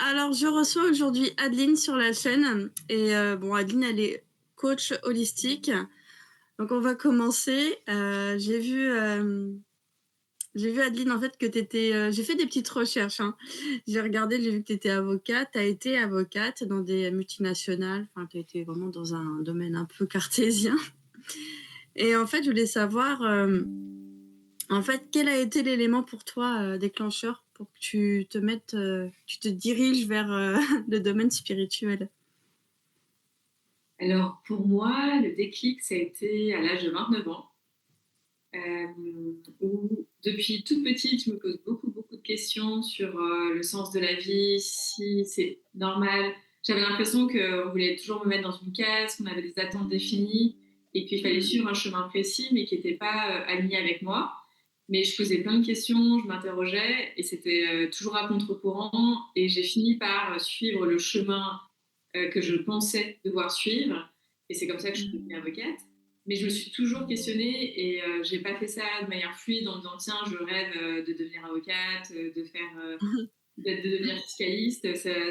Alors, je reçois aujourd'hui Adeline sur la chaîne. Et bon, Adeline, elle est coach holistique. Donc, on va commencer. J'ai vu Adeline, en fait, que tu étais. J'ai fait des petites recherches. Hein. J'ai regardé, j'ai vu que tu étais avocate. Tu as été avocate dans des multinationales. Enfin, tu étais vraiment dans un domaine un peu cartésien. Et en fait, je voulais savoir, en fait, quel a été l'élément pour toi déclencheur pour que tu te diriges vers le domaine spirituel? Alors, pour moi, le déclic, ça a été à l'âge de 29 ans, où depuis toute petite, je me pose beaucoup, beaucoup de questions sur le sens de la vie, si c'est normal. J'avais l'impression qu'on voulait toujours me mettre dans une case, qu'on avait des attentes définies et qu'il fallait suivre un chemin précis, mais qui n'était pas aligné avec moi. Mais je posais plein de questions, je m'interrogeais et c'était toujours à contre-courant. Et j'ai fini par suivre le chemin que je pensais devoir suivre. Et c'est comme ça que je suis devenue avocate. Mais je me suis toujours questionnée et j'ai pas fait ça de manière fluide en me disant tiens, je rêve de devenir avocate, de devenir fiscaliste.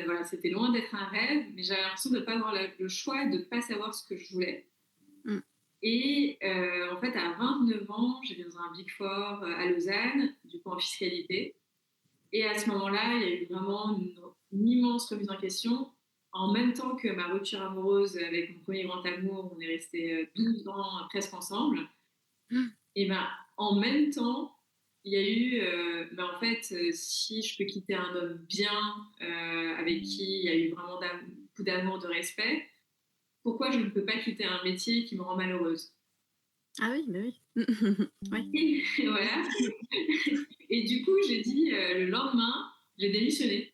Voilà, c'était loin d'être un rêve, mais j'avais l'impression de ne pas avoir le choix et de ne pas savoir ce que je voulais. Et en fait, à 29 ans, j'étais dans un Big Four à Lausanne, du coup en fiscalité. Et à ce moment-là, il y a eu vraiment une immense remise en question. En même temps que ma rupture amoureuse avec mon premier grand amour, on est resté 12 ans presque ensemble. Et ben, en même temps, il y a eu, en fait, si je peux quitter un homme bien, avec qui il y a eu vraiment beaucoup d'amour, de respect, pourquoi je ne peux pas quitter un métier qui me rend malheureuse? Ah oui, bah oui. Ouais. Et voilà. Et du coup, j'ai dit, le lendemain, j'ai démissionné.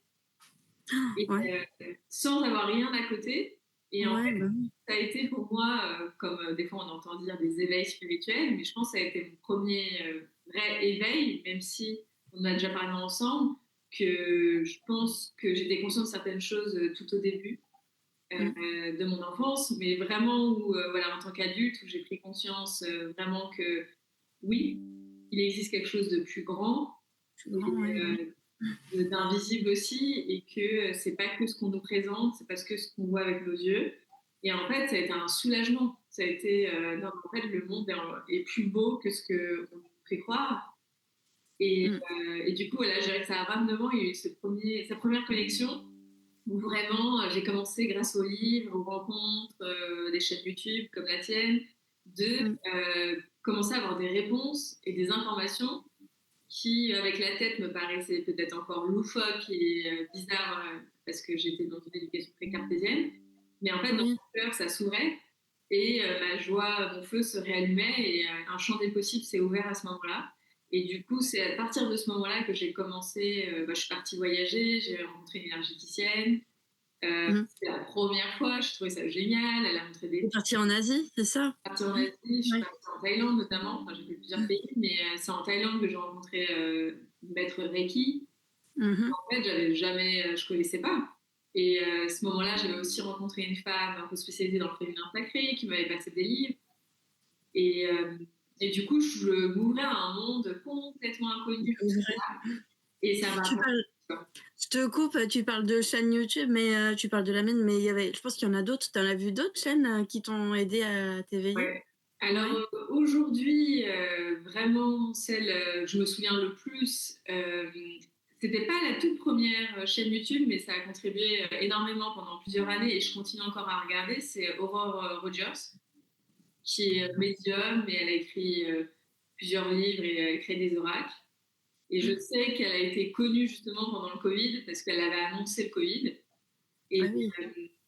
Et, Ouais, sans avoir rien à côté. Et en ouais, fait, bah oui. ça a été pour moi, comme des fois on entend dire des éveils spirituels, mais je pense que ça a été mon premier vrai éveil, même si on en a déjà parlé ensemble, que je pense que j'étais consciente de certaines choses tout au début Mm. de mon enfance, mais vraiment où, voilà, en tant qu'adulte, où j'ai pris conscience vraiment que oui, il existe quelque chose de plus grand, Plus grand, ouais, bah oui. d'invisible aussi, et que c'est pas que ce qu'on nous présente, c'est parce que ce qu'on voit avec nos yeux. Et en fait, ça a été un soulagement. Ça a été, non, en fait, le monde est plus beau que ce qu'on nous fait croire. Mm. Et du coup, voilà, je dirais que ça a 29 ans, il y a eu sa première connexion où vraiment j'ai commencé grâce aux livres, aux rencontres, des chaînes YouTube comme la tienne, de Mm. commencer à avoir des réponses et des informations qui, avec la tête, me paraissait peut-être encore loufoque et bizarre parce que j'étais dans une éducation très cartésienne. Mais en fait, dans Oui. mon cœur, ça s'ouvrait et ma joie, mon feu se réallumait et un champ des possibles s'est ouvert à ce moment-là. Et du coup, c'est à partir de ce moment-là que j'ai commencé, je suis partie voyager, j'ai rencontré une énergéticienne. Mm. C'était la première fois, je trouvais ça génial, elle a montré T'es des partie en Asie, c'est ça? parties en Asie, je suis Ouais. partie en Thaïlande notamment, enfin j'ai fait plusieurs pays, mais c'est en Thaïlande que j'ai rencontré Maître Reiki. Mhm. En fait, j'avais jamais, je connaissais pas. Et à ce moment-là, j'avais aussi rencontré une femme un peu spécialisée dans le féminin sacré qui m'avait passé des livres. Et, euh, et du coup, je m'ouvrais à un monde complètement inconnu Vrai. et ça m'a Tu apporté parles, ça. je te coupe, tu parles de chaîne YouTube, mais tu parles de la mienne, mais je pense qu'il y en a d'autres. T'en as vu d'autres chaînes qui t'ont aidé à t'éveiller? Ouais. Alors Ouais. aujourd'hui, vraiment celle que je me souviens le plus, c'était pas la toute première chaîne YouTube, mais ça a contribué énormément pendant plusieurs années et je continue encore à regarder. C'est Aurore Rogers, qui est médium et elle a écrit plusieurs livres et elle crée des oracles. Et je sais qu'elle a été connue justement pendant le Covid parce qu'elle avait annoncé le Covid. Ah Et, oui.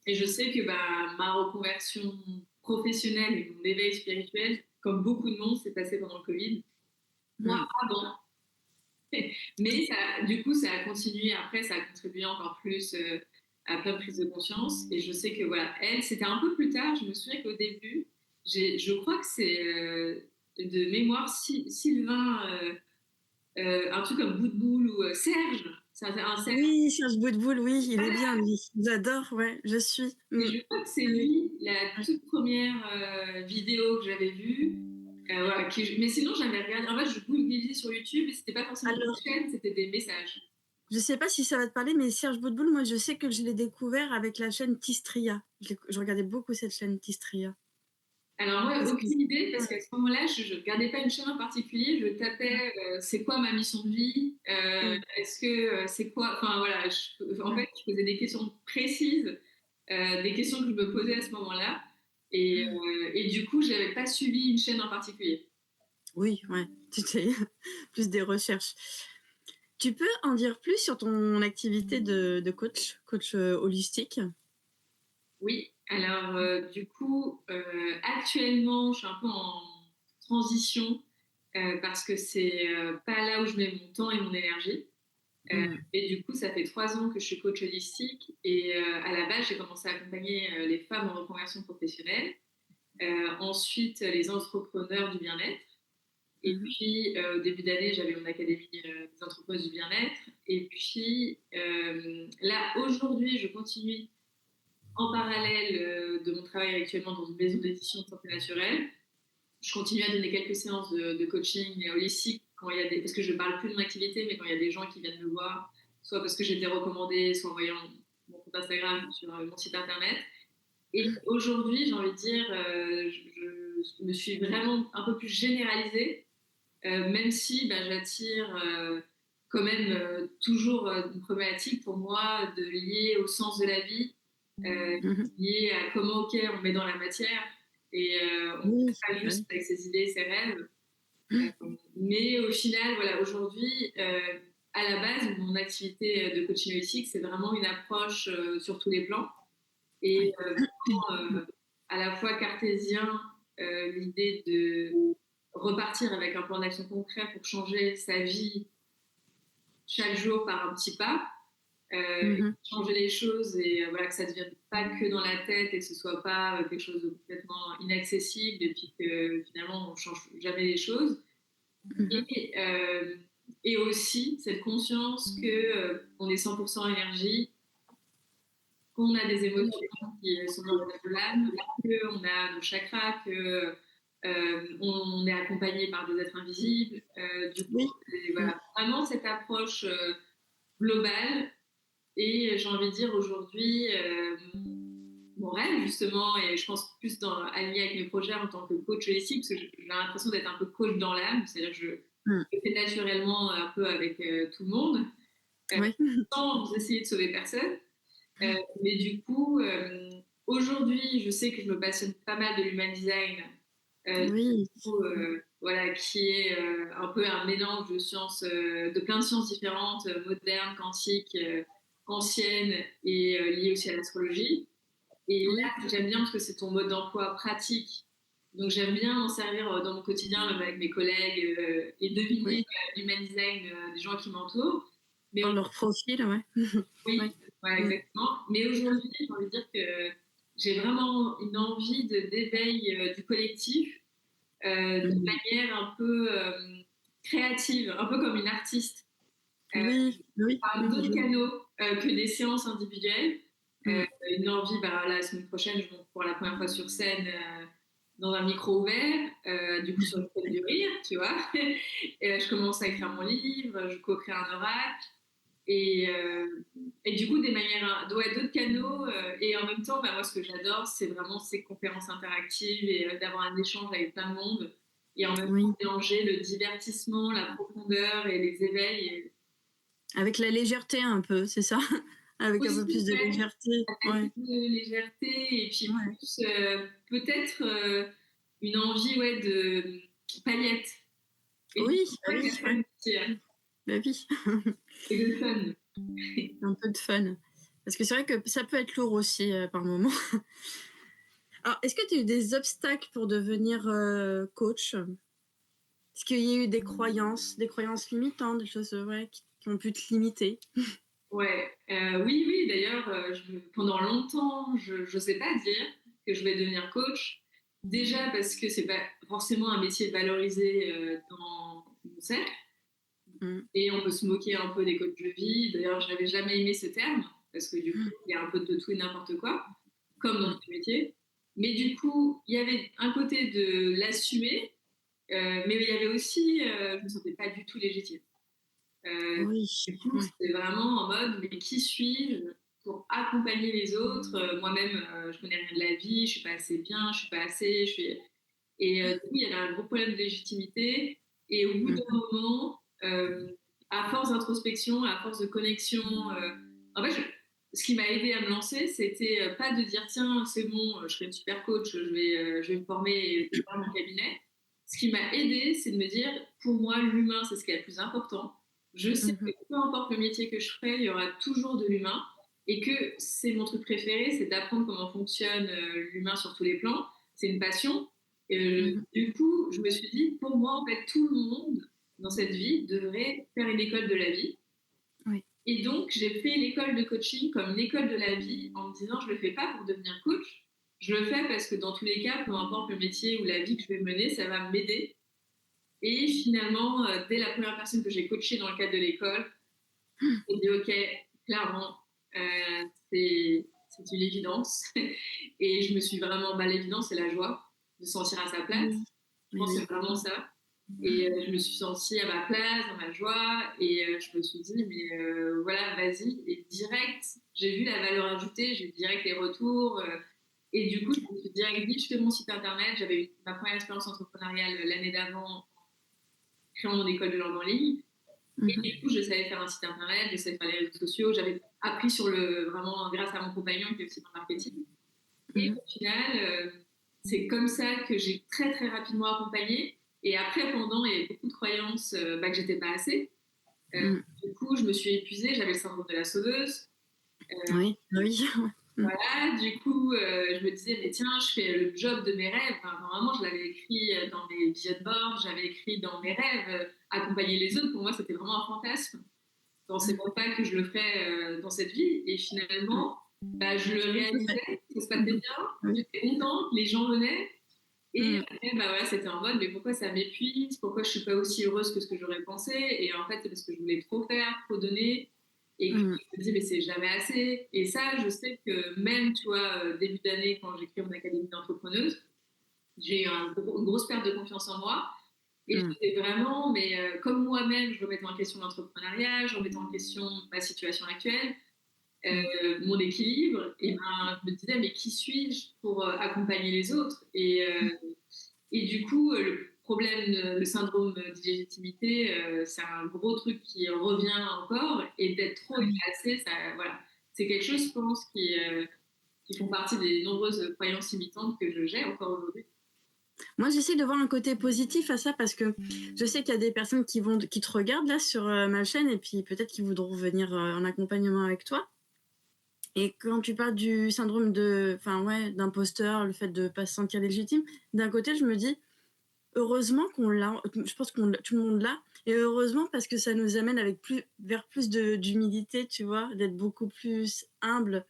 et je sais que bah, ma reconversion professionnelle et mon éveil spirituel, comme beaucoup de monde, s'est passé pendant le Covid. Moi, Mm. avant. Mais ça, du coup, ça a continué après, ça a contribué encore plus à plein de prises de conscience. Et je sais que voilà, elle, c'était un peu plus tard. Je me souviens qu'au début, je crois que c'est de mémoire Sylvain, un truc comme Bout ou Serge. C'est un Serge. Oui, Serge Boutboul, oui, il est bien, lui. J'adore, ouais, je suis. Et Mm. je crois que c'est Oui. lui, la toute première vidéo que j'avais vue. Voilà, mais sinon, j'avais regardé. En fait, je googlais sur YouTube et c'était pas forcément une Alors, chaîne, c'était des messages. Je sais pas si ça va te parler, mais Serge Boutboul, moi, je sais que je l'ai découvert avec la chaîne Tistria. Je regardais beaucoup cette chaîne Tistria. Alors moi, Qu'est-ce que aucune idée, parce ouais. qu'à ce moment-là, je ne regardais pas une chaîne en particulier, je tapais c'est quoi ma mission de vie, Mm, est-ce que c'est quoi, enfin voilà, en mm, fait, je posais des questions précises, des questions que je me posais à ce moment-là, et du coup, je n'avais pas suivi une chaîne en particulier. oui, ouais, c'était plus des recherches. Tu peux en dire plus sur ton activité de coach holistique? Oui, alors du coup, actuellement, je suis un peu en transition parce que c'est pas là où je mets mon temps et mon énergie. Mm, Et du coup, ça fait 3 ans que je suis coach holistique et à la base, j'ai commencé à accompagner les femmes en reconversion professionnelle, ensuite les entrepreneurs du bien-être. Et mhm, puis, au début d'année, j'avais mon académie des entrepreneurs du bien-être. Et puis, là, aujourd'hui, je continue en parallèle de mon travail actuellement dans une maison d'édition de santé naturelle. Je continue à donner quelques séances de coaching holistique quand il y a des, parce que je ne parle plus de mon activité, mais quand il y a des gens qui viennent me voir, soit parce que j'ai été recommandée, soit en voyant mon compte Instagram sur mon site internet. Et aujourd'hui, j'ai envie de dire, je me suis vraiment un peu plus généralisée, même si bah, j'attire quand même toujours une problématique pour moi de lier au sens de la vie, mhm. lié à comment ok on met dans la matière et on ne Oui, fait pas ouais. juste avec ses idées, ses rêves. Mais au final, voilà, aujourd'hui, à la base, mon activité de coaching holistique, c'est vraiment une approche sur tous les plans et Ouais. à la fois cartésien, l'idée de repartir avec un plan d'action concret pour changer sa vie chaque jour par un petit pas, Mhm. changer les choses et voilà que ça ne devienne pas que dans la tête et que ce soit pas quelque chose de complètement inaccessible et puis que finalement on change jamais les choses. Mhm. Et, et aussi cette conscience que on est 100% énergie, qu'on a des émotions qui sont dans notre l'âme, qu'on a nos chakras, que on est accompagné par des êtres invisibles. Du coup, Oui. Mm. voilà, vraiment cette approche globale. Et j'ai envie de dire aujourd'hui, mon rêve justement, et je pense plus aligné avec mes projets en tant que coach holistique, parce que j'ai l'impression d'être un peu coach dans l'âme, c'est-à-dire que Mm. je fais naturellement un peu avec tout le monde, euh, Oui. sans essayer de sauver personne. Mais du coup, aujourd'hui, je sais que je me passionne pas mal de l'human design, du Oui. coup, voilà, qui est un peu un mélange de sciences, de plein de sciences différentes, modernes, quantiques, anciennes et liées aussi à l'astrologie. Et Oui. là, j'aime bien parce que c'est ton mode d'emploi pratique. Donc, j'aime bien m'en servir dans mon quotidien, même avec mes collègues, et deviner Oui. l'human design des gens qui m'entourent. Mais Dans leur profil, ouais. oui, Ouais. voilà, Mm. exactement. Mais aujourd'hui, j'ai envie de dire que j'ai vraiment une envie d'éveil du collectif de Mm. manière un peu créative, un peu comme une artiste, Oui. Oui. par Mm. d'autres canaux que des séances individuelles. Euh, Mm. une envie, bah, la semaine prochaine, je monte pour la première fois sur scène dans un micro ouvert, du coup sur le thème du rire, tu vois. Et, je commence à écrire mon livre, je co-crée un oracle. Et, et du coup, des manières, ouais, d'autres canaux. Et en même temps, bah, moi, ce que j'adore, c'est vraiment ces conférences interactives et d'avoir un échange avec plein de monde. Et en même temps, Oui. mélanger le divertissement, la profondeur et les éveils. Et Avec la légèreté un peu, c'est ça? Avec un peu aussi, plus de ouais, légèreté. avec Ouais. plus de légèreté et puis Ouais. plus, peut-être une envie, ouais, de paillettes. Et du Oui, coup, bah ouais, oui, ouais. Bah oui. et de fun. Un peu de fun. Parce que c'est vrai que ça peut être lourd aussi par moment. Alors, est-ce que tu as eu des obstacles pour devenir coach? Est-ce qu'il y a eu des croyances limitantes, des choses ouais, qui ont pu te limiter? Ouais, oui, oui, d'ailleurs, pendant longtemps, je n'osais pas dire que je vais devenir coach. Déjà parce que c'est pas forcément un métier valorisé dans mon cercle. Mm. Et on peut se moquer un peu des coachs de vie. D'ailleurs, je n'avais jamais aimé ce terme, parce que du coup, il y a un peu de tout et n'importe quoi, comme dans Mm. tous les métiers. Mais du coup, il y avait un côté de l'assumer, mais il y avait aussi, je ne me sentais pas du tout légitime. Oui, Du coup, ouais. c'était vraiment en mode, mais qui suis-je pour accompagner les autres? Moi-même, je connais rien de la vie, je suis pas assez bien, je suis pas assez, je suis... Et du coup, il y avait un gros problème de légitimité. Et au bout d'un Mmh. moment, à force d'introspection, à force de connexion, en fait, ce qui m'a aidé à me lancer, c'était pas de dire tiens, c'est bon, je serai une super coach, je vais me former et faire mon cabinet. Ce qui m'a aidé, c'est de me dire pour moi, l'humain, c'est ce qui est le plus important. Je sais que Mmh. peu importe le métier que je ferai, il y aura toujours de l'humain et que c'est mon truc préféré, c'est d'apprendre comment fonctionne l'humain sur tous les plans. C'est une passion. Mmh. Du coup, je me suis dit, pour moi, en fait, tout le monde dans cette vie devrait faire une école de la vie. Oui. Et donc, j'ai fait l'école de coaching comme une école de la vie en me disant, je ne le fais pas pour devenir coach. Je le fais parce que dans tous les cas, peu importe le métier ou la vie que je vais mener, ça va m'aider. Et finalement, dès la première personne que j'ai coachée dans le cadre de l'école, j'ai dit, OK, clairement, euh, c'est une évidence. Et je me suis vraiment, l'évidence, c'est la joie de se sentir à sa place. Oui, Je mais pense que oui. c'est vraiment ça. Et je me suis sentie à ma place, dans ma joie. Et je me suis dit, mais voilà, vas-y. Et direct, j'ai vu la valeur ajoutée, j'ai vu direct les retours. Et du coup, je me suis direct dit, je fais mon site internet. J'avais eu ma première expérience entrepreneuriale l'année d'avant, en créant mon école de langue en ligne. Et Mmh. du coup, je savais faire un site internet, je savais faire les réseaux sociaux. J'avais appris vraiment grâce à mon compagnon qui est aussi dans le marketing. Et Mmh. au final, c'est comme ça que j'ai très très rapidement accompagné. Et après, pendant, il y avait beaucoup de croyances que j'étais pas assez. Euh, Mmh. du coup, je me suis épuisée, j'avais le syndrome de la sauveuse. Oui, bah oui. Mmh. Voilà, du coup, je me disais, mais tiens, je fais le job de mes rêves. Enfin, normalement, je l'avais écrit dans mes vision boards, j'avais écrit dans mes rêves, accompagner les autres. Pour moi, c'était vraiment un fantasme. Je pensais Mmh. même pas que je le ferais dans cette vie. Et Mmh. finalement, je le Oui, c'est vrai. réalisais, ça se passait Mmh. bien, Oui. j'étais contente, les gens venaient. Et Mmh. après, voilà, c'était en mode, mais pourquoi ça m'épuise? Pourquoi je suis pas aussi heureuse que ce que j'aurais pensé? Et en fait, c'est parce que je voulais trop faire, trop donner. Et que Mmh. je me dis, mais c'est jamais assez. Et ça, je sais que même, tu vois, début d'année, quand j'ai créé mon académie d'entrepreneuse, j'ai eu une grosse perte de confiance en moi. Et Mmh. j'étais vraiment, mais comme moi-même, je remettais en question l'entrepreneuriat, je remettais en question ma situation actuelle, Mmh. mon équilibre, et ben, je me disais, mais qui suis-je pour accompagner les autres? Et du coup, le problème, le syndrome d'illégitimité, c'est un gros truc qui revient encore, et d'être trop Ah et oui. pas assez, ça, voilà. C'est quelque chose, je pense, qui font partie des nombreuses croyances limitantes que j'ai encore aujourd'hui. Moi, j'essaie de voir un côté positif à ça parce que je sais qu'il y a des personnes qui te regardent là sur ma chaîne et puis peut-être qu'ils voudront venir en accompagnement avec toi. Et quand tu parles du syndrome enfin ouais, d'imposteur, le fait de pas se sentir légitime, d'un côté, je me dis heureusement qu'on l'a. Je pense tout le monde l'a. Et heureusement parce que ça nous amène vers plus d'humilité, tu vois, d'être beaucoup plus humble,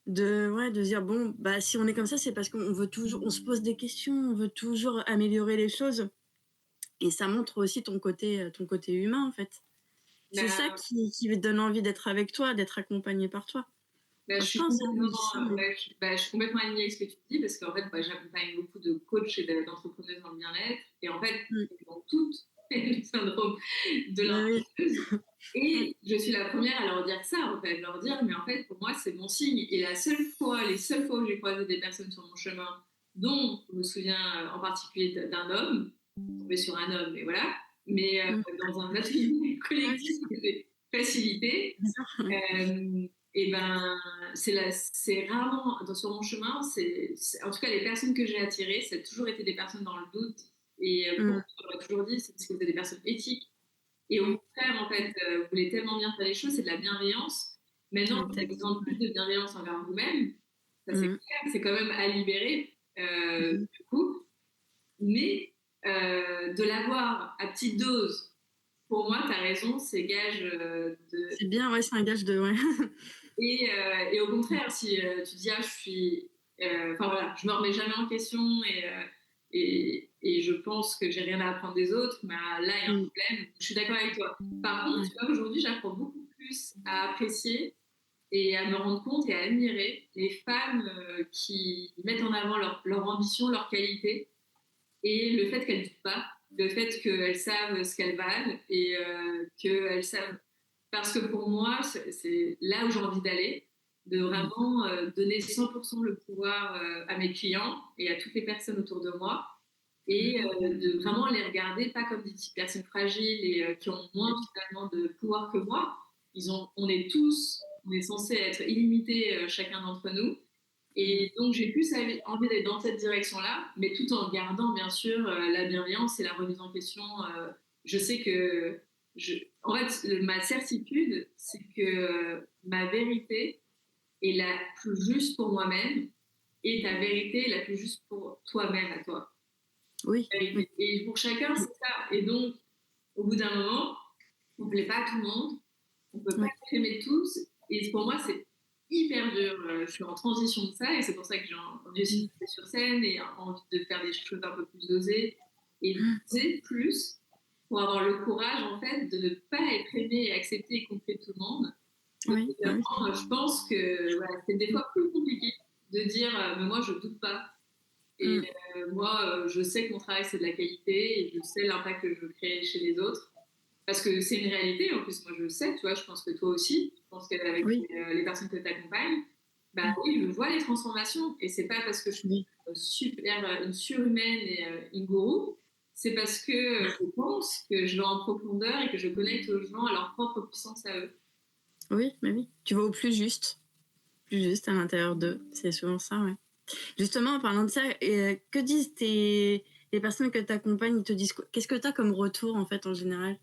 de se dire bon, bah si on est comme ça, c'est parce qu'on veut toujours, on se pose des questions, on veut toujours améliorer les choses. Et ça montre aussi ton côté humain, en fait. C'est ça Ben, qui te donne envie d'être avec toi, d'être accompagné par toi. Enfin, je je suis pense, hein, complètement, moi, je dis ça, mais... je suis complètement alignée avec ce que tu dis parce qu'en fait, j'accompagne beaucoup de coachs et d'entrepreneurs dans le bien-être. Et en fait, Mm. ils ont toutes le syndrome de Bah oui. l'imposteuse. Et je suis la première à leur dire ça, en fait, leur dire, mais en fait, pour moi, c'est mon signe. Et les seules fois où j'ai croisé des personnes sur mon chemin, dont je me souviens en particulier d'un homme, tombé sur un homme, mais voilà, mais Mm. dans un atelier Ouais, collectif que j'ai facilité, bizarre. Ouais. et ben, c'est rarement sur mon chemin. En tout cas, les personnes que j'ai attirées, ça a toujours été des personnes dans le doute. Et Mm. pourquoi j'aurais toujours dit, c'est parce que vous êtes des personnes éthiques. Et au Mm. contraire, en fait, vous voulez tellement bien faire les choses, c'est de la bienveillance. Maintenant, Ouais, vous avez peut-être. besoin de plus Ouais. de bienveillance envers vous-même. Ça, c'est Mm. clair. C'est quand même à libérer, Mm. du coup. Mais de l'avoir à petite dose, pour moi, tu as raison, c'est gage de. C'est bien, ouais, c'est un gage de... Ouais. Et au contraire, si tu dis, ah, je suis. Enfin voilà, je me remets jamais en question et je pense que j'ai rien à apprendre des autres, bah, là, il y a un Mm. problème. Je suis d'accord avec toi. Par contre, Ouais. tu vois, aujourd'hui, j'apprends beaucoup plus à apprécier et à me rendre compte et à admirer les femmes qui mettent en avant leur ambition, leur qualité et le fait qu'elles ne doutent pas. le fait qu'elles savent ce qu'elles valent et qu'elles savent. Parce que pour moi, c'est là où j'ai envie d'aller, de vraiment donner 100% le pouvoir à mes clients et à toutes les personnes autour de moi et de vraiment les regarder pas comme des petites personnes fragiles et qui ont moins finalement de pouvoir que moi. On est censé être illimités chacun d'entre nous. Et donc j'ai plus envie d'être dans cette direction-là, mais tout en gardant bien sûr la bienveillance et la remise en question. Je sais que, en fait, ma certitude, c'est que ma vérité est la plus juste pour moi-même et ta vérité est la plus juste pour toi-même à toi. Oui. Et pour chacun, c'est ça. Et donc, au bout d'un moment, on ne plaît pas à tout le monde, on ne peut pas être aimé tous. Et pour moi, c'est hyper dur. Je suis en transition de ça et c'est pour ça que j'ai envie aussi de monter sur scène et envie de faire des choses un peu plus osées et d'oser plus pour avoir le courage, en fait, de ne pas être aimé et accepté et compris de tout le monde. Donc, Oui. évidemment, je pense que voilà, c'est des fois plus compliqué de dire mais moi, je ne doute pas. Et moi, je sais que mon travail, c'est de la qualité et je sais l'impact que je veux créer chez les autres. Parce que c'est une réalité, en plus, moi je le sais, tu vois, je pense que toi aussi, je pense qu'avec les personnes que tu accompagnes, bah oui, je vois les transformations. Et c'est pas parce que je suis une surhumaine et une gourou, c'est parce que je pense que je vais en profondeur et que je connecte aux gens à leur propre puissance à eux. Oui, mais oui. Tu vas au plus juste à l'intérieur d'eux. C'est souvent ça, ouais. Justement, en parlant de ça, que disent les personnes que tu accompagnes? Ils te disent quoi? Qu'est-ce que tu as comme retour, en fait, en général,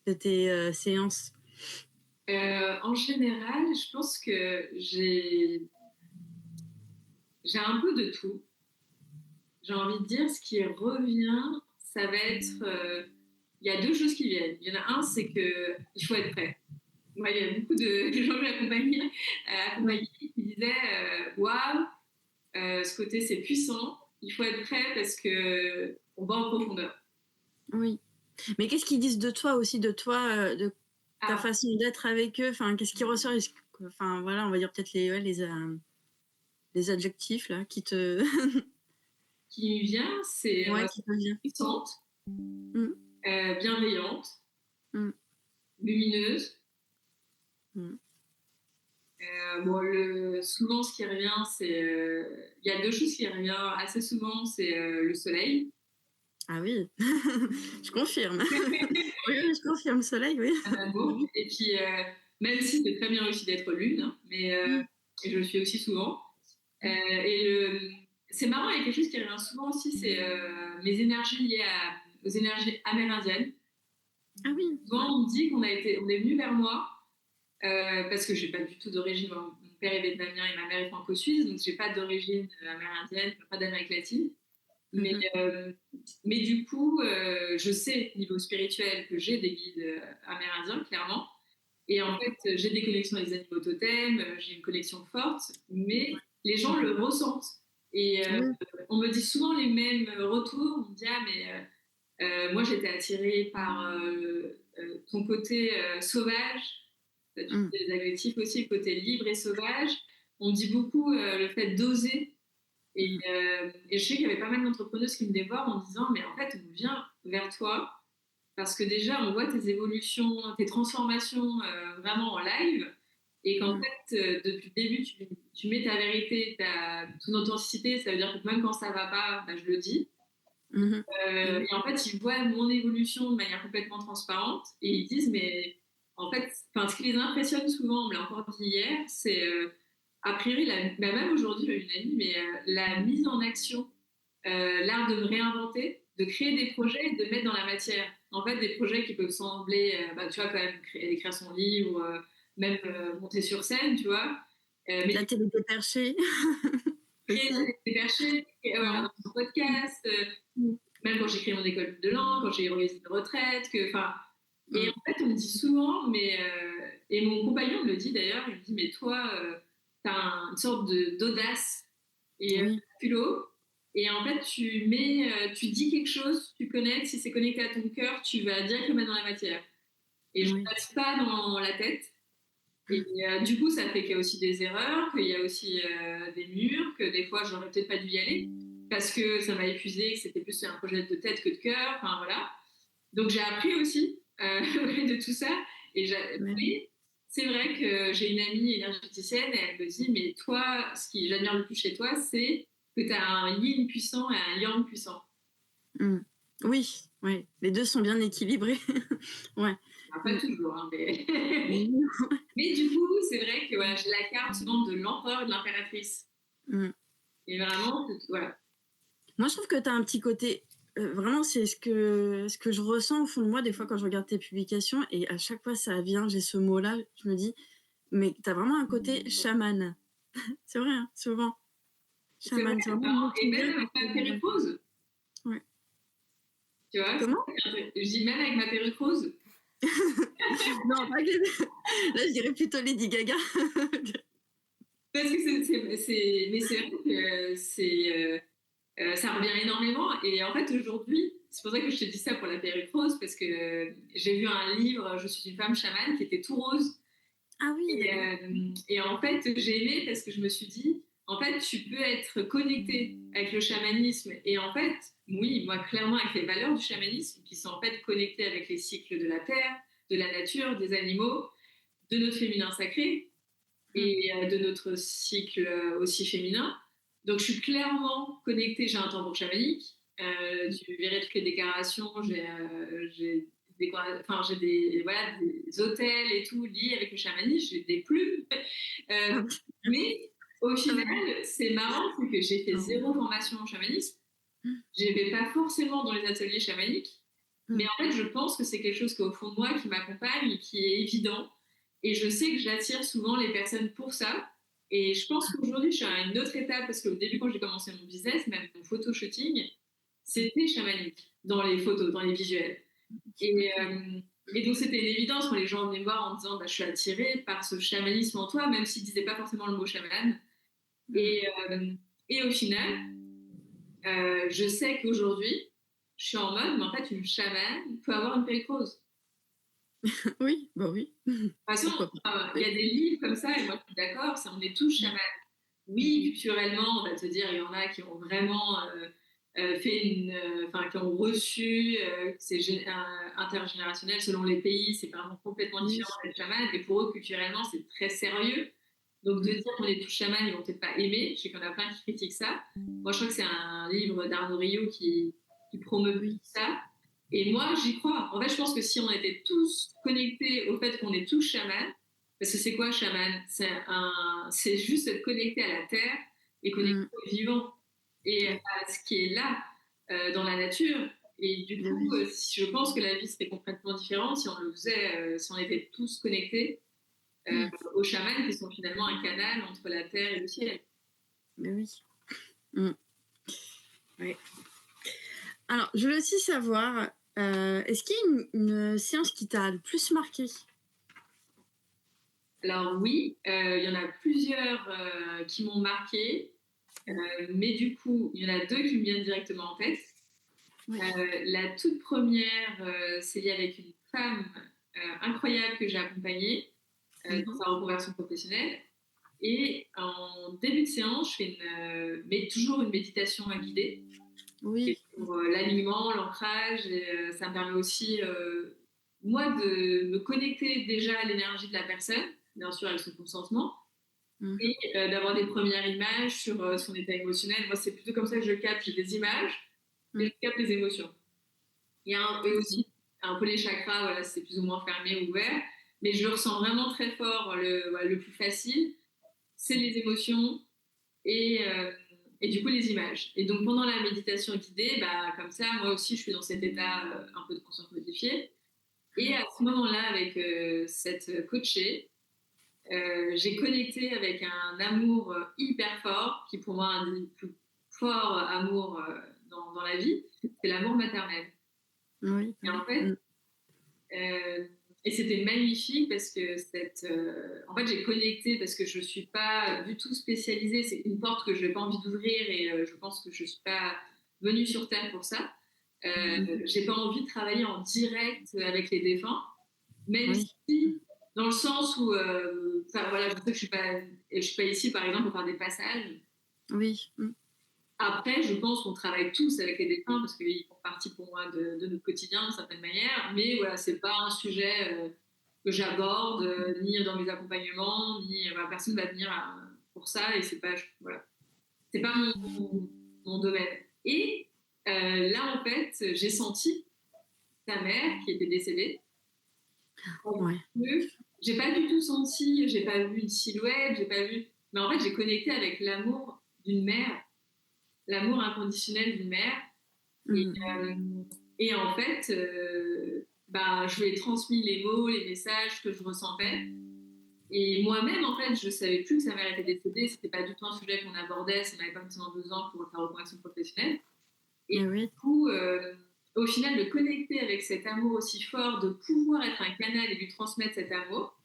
de tes séances? En général, je pense que j'ai un peu de tout. J'ai envie de dire, ce qui revient, ça va être. Il y a deux choses qui viennent. Il y en a un, c'est qu'il faut être prêt. Moi, il y a beaucoup de gens que j'ai qui disaient waouh, ce côté c'est puissant, il faut être prêt parce qu'on va en profondeur. Oui. Mais qu'est-ce qu'ils disent de toi aussi, de toi, de ta façon d'être avec eux? Enfin, qu'est-ce qui ressort? Enfin, voilà, on va dire peut-être les adjectifs là qui te. Qui vient, c'est qui te vient. puissante, bienveillante, lumineuse. Souvent, ce qui revient, c'est. Il y a deux choses qui reviennent assez souvent, c'est le soleil. Ah oui, je confirme. Oui, je confirme, soleil, oui. Et puis, même si c'est très bien aussi d'être lune, hein, mais et je le suis aussi souvent. C'est marrant, il y a quelque chose qui revient souvent aussi, c'est mes énergies liées aux énergies amérindiennes. Ah oui. Souvent, on me dit on est venu vers moi parce que j'ai pas du tout d'origine. Mon père est vietnamien et ma mère est franco-suisse, donc j'ai pas d'origine amérindienne, pas d'Amérique latine. Mais du coup, je sais, niveau spirituel, que j'ai des guides amérindiens, clairement. Et en fait, j'ai des connexions avec les animaux totems, j'ai une connexion forte, mais les gens le ressentent. Et on me dit souvent les mêmes retours. On me dit ah mais moi j'étais attirée par ton côté sauvage. Tu as des adjectifs aussi, le côté libre et sauvage. On me dit beaucoup le fait d'oser. Et je sais qu'il y avait pas mal d'entrepreneuses qui me dévorent en disant mais en fait on vient vers toi parce que déjà on voit tes évolutions, tes transformations vraiment en live et qu'en fait depuis le début tu mets ta vérité, ton authenticité, ça veut dire que même quand ça va pas, bah, je le dis. Et en fait ils voient mon évolution de manière complètement transparente et ils disent mais en fait ce qui les impressionne souvent, on me l'a encore dit hier, c'est a priori, même aujourd'hui, j'ai une amie, mais la mise en action, l'art de me réinventer, de créer des projets et de mettre dans la matière. En fait, des projets qui peuvent sembler, tu vois, quand même, écrire son livre, même monter sur scène, tu vois. Mais la télé perchée. créer des perchés, avoir un podcast, même quand j'ai créé mon école de langue, quand j'ai organisé une retraite, et en fait, on me dit souvent, et mon compagnon me le dit d'ailleurs, il me dit, mais toi, t'as une sorte d'audace et culot, et en fait, tu dis quelque chose, tu connectes, si c'est connecté à ton cœur, tu vas directement mettre dans la matière. Et je ne passe pas dans la tête. Et du coup, ça fait qu'il y a aussi des erreurs, qu'il y a aussi des murs, que des fois, j'aurais peut-être pas dû y aller. parce que ça m'a épuisée, que c'était plus un projet de tête que de cœur, enfin voilà. Donc j'ai appris aussi de tout ça. Ouais. Mais c'est vrai que j'ai une amie énergéticienne et elle me dit, mais toi, ce qui j'admire le plus chez toi, c'est que tu as un yin puissant et un yang puissant. Mm. Oui, oui, les deux sont bien équilibrés. Ouais. Enfin, pas Mm. toujours, hein, mais... Mm. mais du coup, c'est vrai que voilà, j'ai la carte souvent de l'empereur et de l'impératrice. Mm. Et vraiment, voilà. Moi, je trouve que tu as un petit côté. Vraiment, c'est ce que je ressens au fond de moi, des fois, quand je regarde tes publications, et à chaque fois, ça vient, j'ai ce mot-là, je me dis, mais tu as vraiment un côté chaman. C'est vrai, hein, souvent. C'est vrai, Chaman, c'est vraiment le hein, mot qui et me même vient avec quand ma tu. perruque rose, Ouais. tu vois, Comment? je dis même avec ma perruque rose. Non, pas que... Là, je dirais plutôt Lady Gaga. Parce que mais c'est vrai que ça revient énormément. Et en fait, aujourd'hui, c'est pour ça que je te dis ça pour la perruque rose, parce que j'ai vu un livre, Je suis une femme chamane, qui était tout rose. Ah oui, Et, d'accord. et en fait, j'ai aimé parce que je me suis dit, en fait, tu peux être connecté avec le chamanisme. Et en fait, oui, moi, clairement, avec les valeurs du chamanisme, qui sont en fait connectées avec les cycles de la terre, de la nature, des animaux, de notre féminin sacré et de notre cycle aussi féminin. Donc, je suis clairement connectée. J'ai un tambour chamanique. Tu verrais toutes les déclarations. J'ai des, voilà, des hôtels et tout liés avec le chamanisme. J'ai des plumes. Ah Euh, oui. mais au Ah final, oui. c'est marrant, c'est que j'ai fait zéro formation en chamanisme. Je ne vais pas forcément dans les ateliers chamaniques. Mais en fait, je pense que c'est quelque chose qu'au fond de moi qui m'accompagne, qui est évident. Et je sais que j'attire souvent les personnes pour ça. Et je pense qu'aujourd'hui, je suis à une autre étape parce qu'au début, quand j'ai commencé mon business, même mon photo shooting, c'était chamanique dans les photos, dans les visuels. Et, euh, et donc, c'était une évidence quand les gens venaient me voir en disant bah, je suis attirée par ce chamanisme en toi, même s'ils ne disaient pas forcément le mot chaman. Et, euh, et au final, je sais qu'aujourd'hui, je suis en mode, mais en fait, une chamane peut avoir une perruque rose. Oui, bah oui. De toute façon, Pourquoi pas? il y a Oui. des livres comme ça, et moi, je suis d'accord, on est tous chamanes. Oui, culturellement, on va te dire, il y en a qui ont vraiment fait enfin, qui ont reçu, c'est intergénérationnel selon les pays, c'est vraiment complètement Oui. différent d'être chaman, et pour eux, culturellement, c'est très sérieux. Donc, de dire qu'on est tous chamans, ils vont peut-être pas aimer. Je sais qu'il y en a plein qui critiquent ça. Moi, je crois que c'est un livre d'Arnaud Rio qui promeut plus Oui. ça. Et moi, j'y crois. En fait, je pense que si on était tous connectés au fait qu'on est tous chamans, parce que c'est quoi chaman? C'est juste être connecté à la terre et connecté Mm. au vivant et Oui. à ce qui est là dans la nature. Et du Mais coup, oui. je pense que la vie serait complètement différente si on le faisait, si on était tous connectés aux chamans qui sont finalement un canal entre la terre et le ciel. Mais oui. Mm. Ouais. Alors, je voulais aussi savoir, est-ce qu'il y a une séance qui t'a le plus marqué? Alors oui, il y en a plusieurs qui m'ont marqué, mais du coup, il y en a deux qui me viennent directement en tête. Oui. La toute première, c'est lié avec une femme incroyable que j'ai accompagnée dans sa reconversion professionnelle. Et en début de séance, je fais mais toujours une méditation à guider Oui. pour l'alignement, l'ancrage. Et, ça me permet aussi, moi, de me connecter déjà à l'énergie de la personne, bien sûr avec son consentement, Mhm. et d'avoir des premières images sur son état émotionnel. Moi, c'est plutôt comme ça que je capte. J'ai des images et Mm. je capte les émotions. Il y a et aussi un peu les chakras, voilà, c'est plus ou moins fermé ou ouvert, mais je le ressens vraiment très fort. Voilà, le plus facile, c'est les émotions et, euh, et du coup les images. Et donc pendant la méditation guidée, bah, comme ça, moi aussi je suis dans cet état un peu de conscience modifiée. Et à ce moment-là, avec cette coachée, j'ai connecté avec un amour hyper fort, qui pour moi est un des plus forts amours dans la vie, c'est l'amour maternel. Oui. Et Oui. en fait, Mm. et c'était magnifique parce que en fait, j'ai connecté parce que je suis pas du tout spécialisée. C'est une porte que je n'ai pas envie d'ouvrir et je pense que je suis pas venue sur Terre pour ça. Mm. J'ai pas envie de travailler en direct avec les défunts, même Oui. si, dans le sens où, enfin, voilà, je sais que je suis pas ici, par exemple, pour faire des passages. Oui. Mm. Après, je pense qu'on travaille tous avec les défunts parce qu'ils font partie pour moi de notre quotidien d'une certaine manière. Mais voilà, c'est pas un sujet que j'aborde ni dans mes accompagnements, ni voilà, personne va venir pour ça et c'est pas voilà, c'est pas mon domaine. Et là, en fait, j'ai senti sa mère qui était décédée. Ouais. J'ai pas du tout senti, j'ai pas vu une silhouette, j'ai pas vu. Mais en fait, j'ai connecté avec l'amour d'une mère, l'amour inconditionnel d'une mère. Et, et en fait, bah, je lui ai transmis les mots, les messages que je ressentais. Et moi-même, en fait, je savais plus que sa mère était décédée. C'était pas du tout un sujet qu'on abordait. Ça n'avait pas forcément besoin pour faire reconnaissance professionnelle. Et Oui. du coup, au final, de connecter avec cet amour aussi fort, de pouvoir être un canal et lui transmettre cet amour,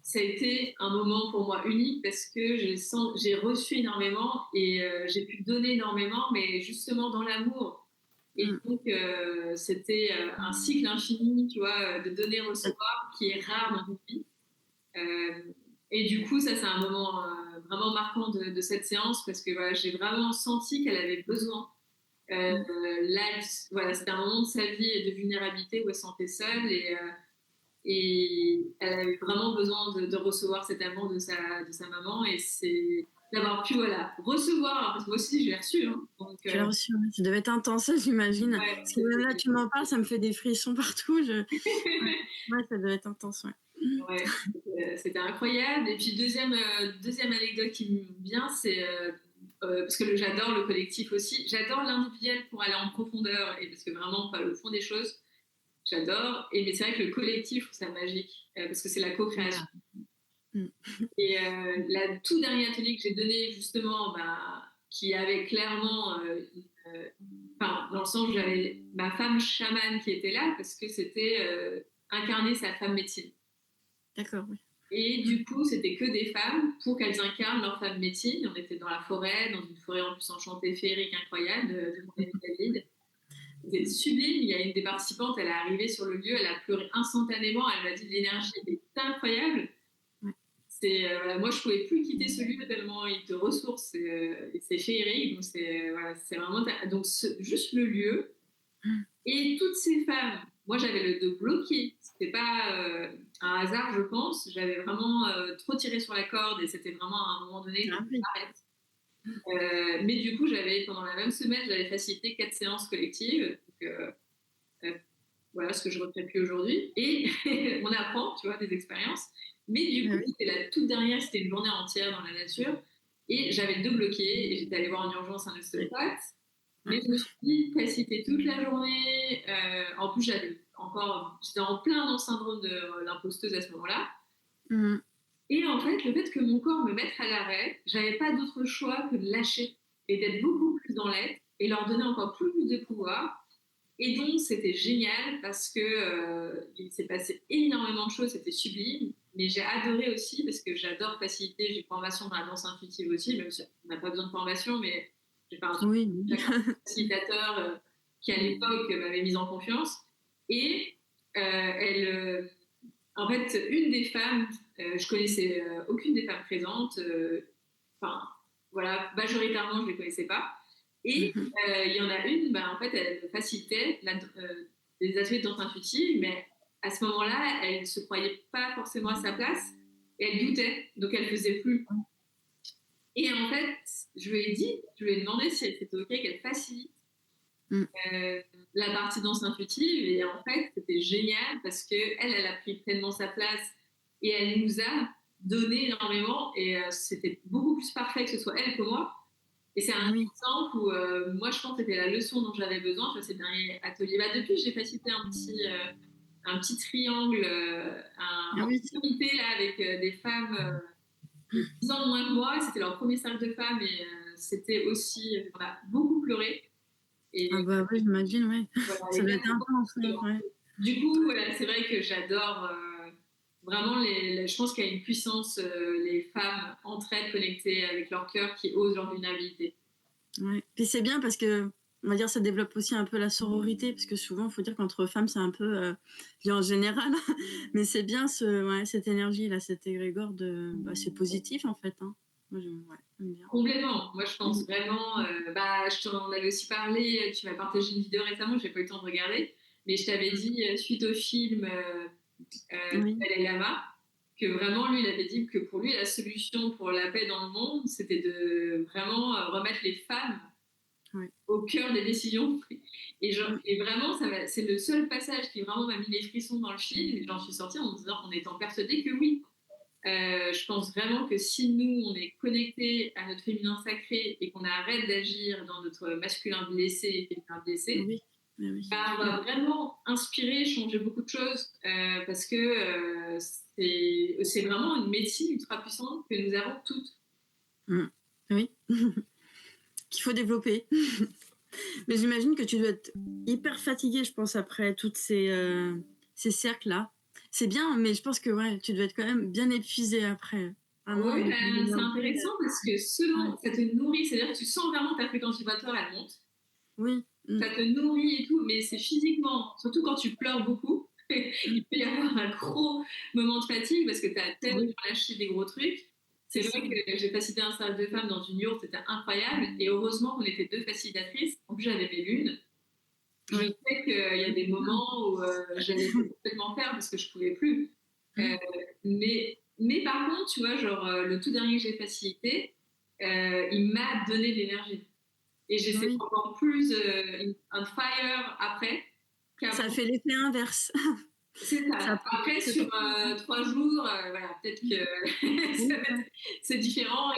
ça a été un moment pour moi unique parce que j'ai reçu énormément et j'ai pu donner énormément, mais justement dans l'amour. Et donc, c'était un cycle infini, tu vois, de donner, recevoir, qui est rare dans notre vie. Et du coup, ça, c'est un moment vraiment marquant de cette séance parce que voilà, j'ai vraiment senti qu'elle avait besoin. Là, voilà, c'était un moment de sa vie de vulnérabilité où elle se sentait seule et elle avait vraiment besoin de recevoir cet amour de sa maman et c'est d'avoir pu voilà, recevoir, parce que moi aussi je l'ai reçu. Hein, donc, Tu l'as reçu, ouais. Ça devait être intense, j'imagine. ouais, Parce que même là, tu m'en parles, ça me fait des frissons partout. Ouais, ça devait être intense, ouais. ouais, c'était incroyable. Et puis deuxième anecdote qui me vient, c'est parce que j'adore le collectif aussi. J'adore l'individuel pour aller en profondeur et parce que vraiment pas au fond des choses. J'adore. Et mais c'est vrai que le collectif, je trouve ça magique parce que c'est la co-création. Et la tout dernier atelier que j'ai donné justement, bah, qui avait clairement, enfin, dans le sens où j'avais ma femme chamane qui était là parce que c'était incarner sa femme médecine. D'accord, oui. Et du coup, c'était que des femmes pour qu'elles incarnent leur femme médecine. On était dans la forêt, dans une forêt en plus enchantée, féerique, incroyable, de mon ami David. C'était sublime. Il y a une des participantes, elle est arrivée sur le lieu, elle a pleuré instantanément. Elle m'a dit l'énergie était incroyable. Voilà, moi, je pouvais plus quitter ce lieu tellement il te ressource. C'est féerique. Donc, voilà, c'est vraiment. Donc, juste le lieu. Et toutes ces femmes, moi, j'avais le dos bloqué. C'était pas un hasard, je pense. J'avais vraiment trop tiré sur la corde et c'était vraiment à un moment donné, arrête. Mais du coup, pendant la même semaine, j'avais facilité 4 séances collectives. Donc, voilà ce que je ne referai plus aujourd'hui. Et on apprend, tu vois, des expériences. Mais du coup, c'était la toute dernière, c'était une journée entière dans la nature. Et j'avais le dos bloqué et j'étais allée voir en urgence un ostéopathe. Mais je me suis dit, facilité toute la journée. En plus, j'étais en plein dans le syndrome de l'imposteuse à ce moment-là. Et en fait, le fait que mon corps me mette à l'arrêt, j'avais pas d'autre choix que de lâcher et d'être beaucoup plus dans l'aide et leur donner encore plus de pouvoir. Et donc, c'était génial parce que il s'est passé énormément de choses, c'était sublime. Mais j'ai adoré aussi parce que j'adore faciliter. J'ai une formation dans la danse intuitive aussi, même si on n'a pas besoin de formation, mais j'ai pas un facilitateur qui, à l'époque, m'avait mise en confiance. Et en fait, une des femmes, je connaissais aucune des femmes présentes. Enfin, voilà, majoritairement, je ne les connaissais pas. Et il y en a une, bah, en fait, elle facilitait des ateliers de danse intuitive, mais à ce moment-là, elle ne se croyait pas forcément à sa place et elle doutait, donc elle ne faisait plus. Et en fait, je lui ai demandé si c'était OK qu'elle facilite la partie danse intuitive. Et en fait, c'était génial parce qu'elle a pris pleinement sa place et elle nous a donné énormément. Et c'était beaucoup plus parfait que ce soit elle que moi. Et c'est un exemple où moi, je pense que c'était la leçon dont j'avais besoin sur ces derniers ateliers. Bah, depuis, j'ai facilité un petit triangle, un petit comité là, avec des femmes de 10 ans de moins que moi. C'était leur premier cercle de femmes et c'était aussi, on a beaucoup pleuré. Et, ah bah oui, j'imagine, ouais. voilà, Ça doit être intense, ouais. Du coup, voilà, c'est vrai que j'adore vraiment je pense qu'il y a une puissance, les femmes entre elles connectées avec leur cœur qui osent leur vulnérabilité. Ouais. Puis c'est bien parce que, on va dire, ça développe aussi un peu la sororité, parce que souvent, il faut dire qu'entre femmes, c'est un peu, en général, mais c'est bien cette énergie-là, cet égrégore c'est positif en fait. Hein. Moi, j'aime bien. Complètement. Moi, je pense vraiment. Je t'en avais aussi parlé. Tu m'as partagé une vidéo récemment. J'ai pas eu le temps de regarder, mais je t'avais dit suite au film du Oui, Dalai Lama que vraiment lui, il avait dit que pour lui, la solution pour la paix dans le monde, c'était de vraiment remettre les femmes oui. au cœur des décisions. Mm. Et vraiment, c'est le seul passage qui vraiment m'a mis les frissons dans le film. Et j'en suis sortie en étant persuadée que oui. Je pense vraiment que si nous, on est connectés à notre féminin sacré et qu'on arrête d'agir dans notre masculin blessé et féminin blessé, Oui, oui, oui. bah, on va vraiment inspirer, changer beaucoup de choses parce que c'est vraiment une médecine ultra puissante que nous avons toutes. Mm. Oui, qu'il faut développer. Mais j'imagine que tu dois être hyper fatiguée, je pense, après toutes ces cercles-là. C'est bien, mais je pense que ouais, tu dois être quand même bien épuisée après. Vraiment, Oui, une c'est énergie. intéressant parce que Ouais. selon, ça te nourrit, c'est-à-dire que tu sens vraiment ta fréquence vibratoire, elle monte. Oui. Mm. Ça te nourrit et tout, mais c'est physiquement, surtout quand tu pleures beaucoup. Il peut y avoir un gros moment de fatigue parce que tu as tellement Oui, lâché des gros trucs. C'est c'est vrai ça. que j'ai facilité un cercle de femmes dans une yourte, c'était incroyable. Et heureusement qu'on était deux facilitatrices. En plus, j'avais mes lunes. Je Oui. sais qu'il y a des moments où j'allais complètement faire parce que je pouvais plus. Euh, Mm. mais par contre, tu vois, genre le tout dernier que j'ai facilité, il m'a donné de l'énergie. Et j'essaie Oui. encore plus un fire après Ça qu'avant. fait l'effet inverse. C'est Ça ça. Après, peut sur pas. 3 jours, voilà, peut-être que Oui, ouais. c'est différent.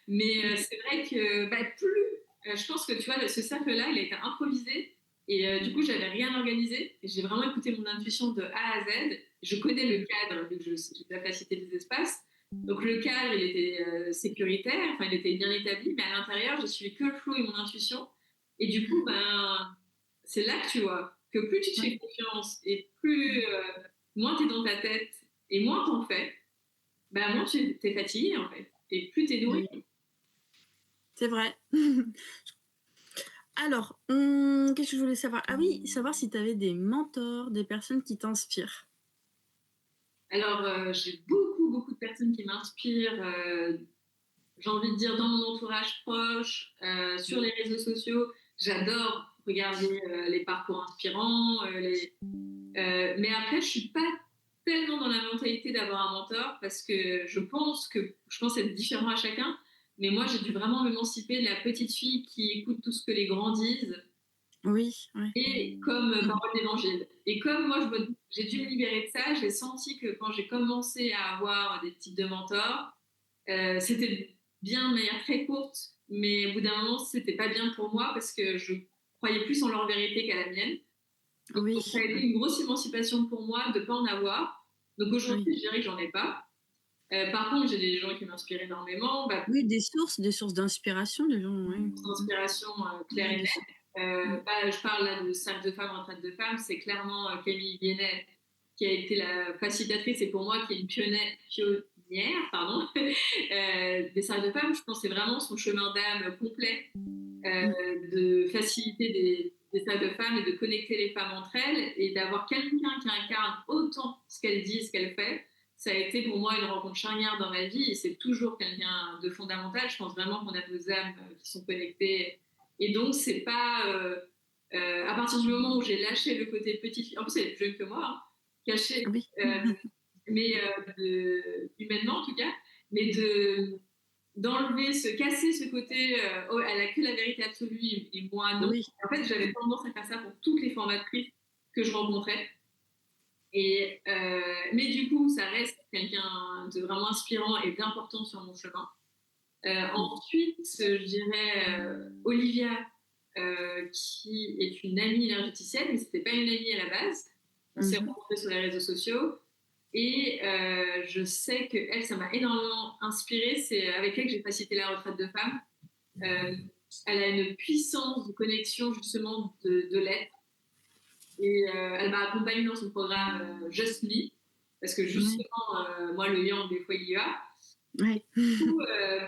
Mais c'est vrai que plus, je pense que tu vois, ce cercle-là, il a été improvisé. Et du coup, j'avais rien organisé. Et j'ai vraiment écouté mon intuition de A à Z. Je connais le cadre, vu que j'ai la facilité des espaces. Donc le cadre, il était sécuritaire, enfin, il était bien établi. Mais à l'intérieur, j'ai suivi que le flow et mon intuition. Et du coup, c'est là que tu vois que plus tu te fais Ouais. confiance et plus moins tu es dans ta tête et moins t'en fais, moins tu es fatigué en fait et plus tu es nourri. Oui. C'est vrai. Alors, qu'est-ce que je voulais savoir? Ah oui, savoir si tu avais des mentors, des personnes qui t'inspirent. Alors j'ai beaucoup beaucoup de personnes qui m'inspirent, j'ai envie de dire dans mon entourage proche, sur les réseaux sociaux. J'adore regarder les parcours inspirants, mais après je suis pas tellement dans la mentalité d'avoir un mentor parce que je pense être différent à chacun. Mais moi, j'ai dû vraiment m'émanciper de la petite fille qui écoute tout ce que les grands disent Oui, ouais. et comme parole d'évangile. Et comme moi, j'ai dû me libérer de ça, j'ai senti que quand j'ai commencé à avoir des types de mentors, c'était bien de manière très courte, mais au bout d'un moment, c'était pas bien pour moi parce que je croyais plus en leur vérité qu'à la mienne. Donc, Oui, ça a été une grosse émancipation pour moi de ne pas en avoir. Donc oui. aujourd'hui, je dirais que j'en ai pas. Par contre, j'ai des gens qui m'inspirent énormément. Oui, des sources d'inspiration, des gens, oui. D'inspiration claire Oui, et nette. Je parle là de salle de femmes, retraite de femmes. C'est clairement Camille Viennet qui a été la facilitatrice et pour moi qui est une pionnière pardon, des salles de femmes. Je pense que c'est vraiment son chemin d'âme complet de faciliter des salles de femmes et de connecter les femmes entre elles et d'avoir quelqu'un qui incarne autant ce qu'elle dit, ce qu'elle fait. Ça a été pour moi une rencontre charnière dans ma vie et c'est toujours quelqu'un de fondamental. Je pense vraiment qu'on a nos âmes qui sont connectées. Et donc, c'est pas. À partir du moment où j'ai lâché le côté petite fille, en plus, elle est plus jeune que moi, hein, caché, Oui, mais humainement en tout cas, mais d'enlever, casser ce côté oh, elle a que la vérité absolue et moi non. oui, En fait, j'avais tendance à faire ça pour toutes les formatrices que je rencontrais. Mais du coup, ça reste quelqu'un de vraiment inspirant et d'important sur mon chemin. Ensuite, je dirais Olivia, qui est une amie énergéticienne, mais c'était pas une amie à la base. On s'est mhm. rencontrés sur les réseaux sociaux. Et je sais que elle, ça m'a énormément inspirée. C'est avec elle que j'ai facilité la retraite de femme. Euh, Elle a une puissance de connexion justement de l'être. Et elle m'a accompagnée dans son programme Just Me, parce que Ouais, justement, moi, le yang, des fois, il y va. ouais.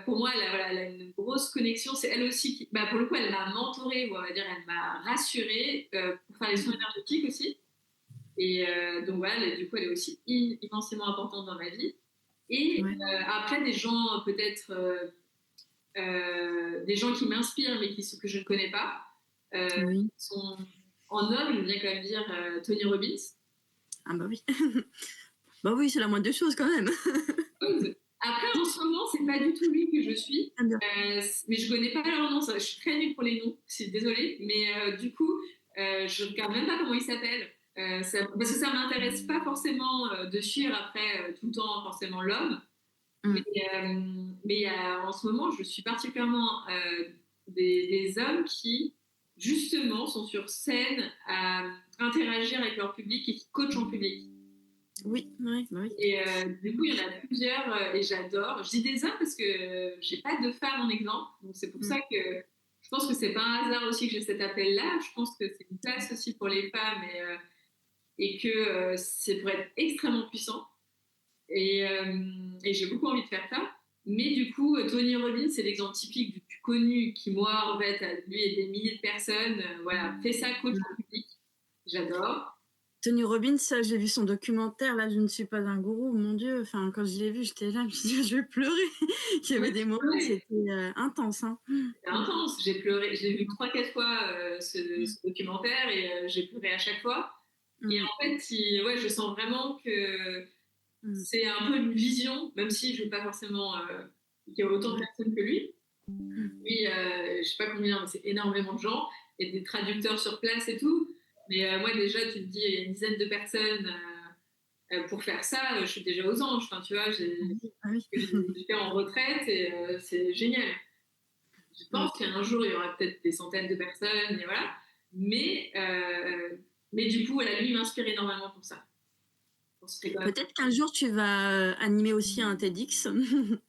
Pour moi, elle a une grosse connexion. C'est elle aussi qui, pour le coup, elle m'a mentorée, ou on va dire, elle m'a rassurée pour faire les soins énergétiques aussi. Et donc voilà, du coup, elle est aussi immensément importante dans ma vie. Et Ouais. après, des gens peut-être, des gens qui m'inspirent, mais que je ne connais pas, Oui. sont en homme, je veux bien quand même dire Tony Robbins. Ah bah oui. Bah oui, c'est la moindre des choses quand même. Après, en ce moment, c'est pas du tout lui que je suis, Très bien. mais je connais pas leur nom. Je suis très nulle pour les noms, je suis désolée, mais du coup, je regarde même pas comment il s'appelle. Parce que ça m'intéresse pas forcément de suivre après tout le temps forcément l'homme, mais, Mm. en ce moment, je suis particulièrement des hommes qui, justement, sont sur scène à interagir avec leur public et qui coachent en public. Oui, ouais, bah oui. Et du coup, il y en a plusieurs et j'adore. Je dis des hommes parce que j'ai pas de femmes en exemple. Donc, c'est pour Mm. ça que je pense que c'est pas un hasard aussi que j'ai cet appel-là. Je pense que c'est une place aussi pour les femmes et que c'est pour être extrêmement puissant. Et j'ai beaucoup envie de faire ça. Mais du coup, Tony Robbins, c'est l'exemple typique du plus connu qui, moi, en fait, lui et des milliers de personnes, voilà, fait ça, coach en public. J'adore. Tony Robbins, ça, j'ai vu son documentaire, là, je ne suis pas un gourou, mon Dieu. Enfin, quand je l'ai vu, j'étais là, je me suis dit, je vais pleurer. Il y avait des moments, Ouais, c'était intense, hein. c'était intense. J'ai pleuré. Je l'ai vu trois, quatre fois ce documentaire et j'ai pleuré à chaque fois. Et Mm. en fait, ouais, je sens vraiment que Mm. c'est un peu une vision, même si je ne veux pas forcément qu'il y ait autant de personnes que lui. Lui, je sais pas combien, mais c'est énormément de gens et des traducteurs sur place et tout. Mais moi, déjà, tu te dis, il y a une dizaine de personnes pour faire ça, je suis déjà aux anges. Enfin, tu vois, Ah oui. j'étais en retraite et c'est génial. Je Mm. pense qu'un jour, il y aura peut-être des centaines de personnes, et voilà. Mais, euh, mais du coup, voilà, lui, il m'inspire énormément pour ça. Donc, c'était quand même... Peut-être qu'un jour, tu vas animer aussi un TEDx. Peut-être.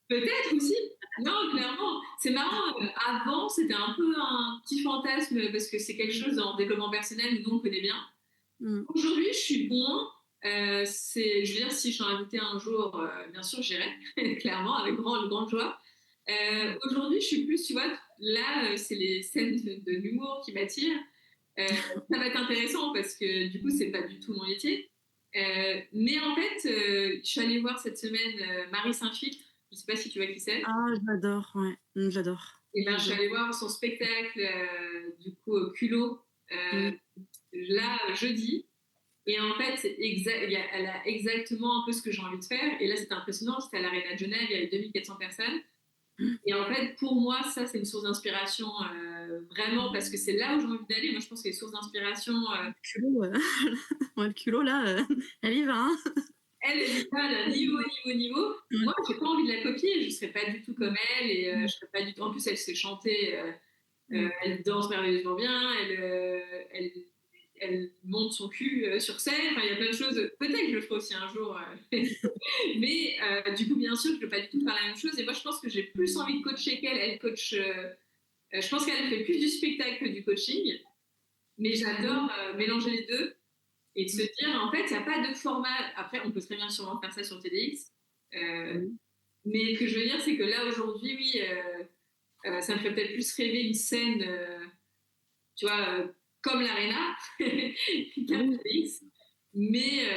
Peut-être aussi. Non, clairement. C'est marrant. Avant, c'était un peu un petit fantasme parce que c'est quelque chose en développement personnel où nous, on connaît bien. Mm. Aujourd'hui, je suis moins. Je veux dire, si je suis invitée un jour, bien sûr, j'irai, clairement, avec grande joie. Aujourd'hui, je suis plus, tu vois, là, c'est les scènes de l'humour qui m'attirent. Ça va être intéressant parce que du coup, c'est pas du tout mon métier. Mais en fait, je suis allée voir cette semaine Marie Saint-Filtre. Je sais pas si tu vois qui c'est. Ah, j'adore, ouais. J'adore. Et ben, je suis J'adore. allée voir son spectacle, du coup, au culot, Oui. là, jeudi. Et en fait, elle a exactement un peu ce que j'ai envie de faire. Et là, c'était impressionnant. C'était à l'Arena de Genève, il y avait 2400 personnes. Et en fait, pour moi, ça, c'est une source d'inspiration vraiment parce que c'est là où j'ai envie d'aller. Moi, je pense que les sources d'inspiration, Le culot, ouais, le culot, là, elle y va, hein. elle est là, là, niveau. Ouais. Moi, j'ai pas envie de la copier. Je serais pas du tout comme elle et je serais pas du tout. En plus, elle sait chanter. Mm. Elle danse merveilleusement bien, elle monte son cul sur scène, enfin, il y a plein de choses. Peut-être que je le ferai aussi un jour, mais du coup, bien sûr, je ne peux pas du tout faire la même chose. Et moi, je pense que j'ai plus envie de coacher qu'elle. Elle coach, je pense qu'elle fait plus du spectacle que du coaching, mais j'adore mélanger les deux et de se dire, en fait, il n'y a pas de format. Après, on peut très bien sûrement faire ça sur TEDx. Euh, Oui. mais ce que je veux dire, c'est que là, aujourd'hui, oui, ça me fait peut-être plus rêver une scène tu vois, comme l'Arena, qu'un Oui. TEDx. Mais,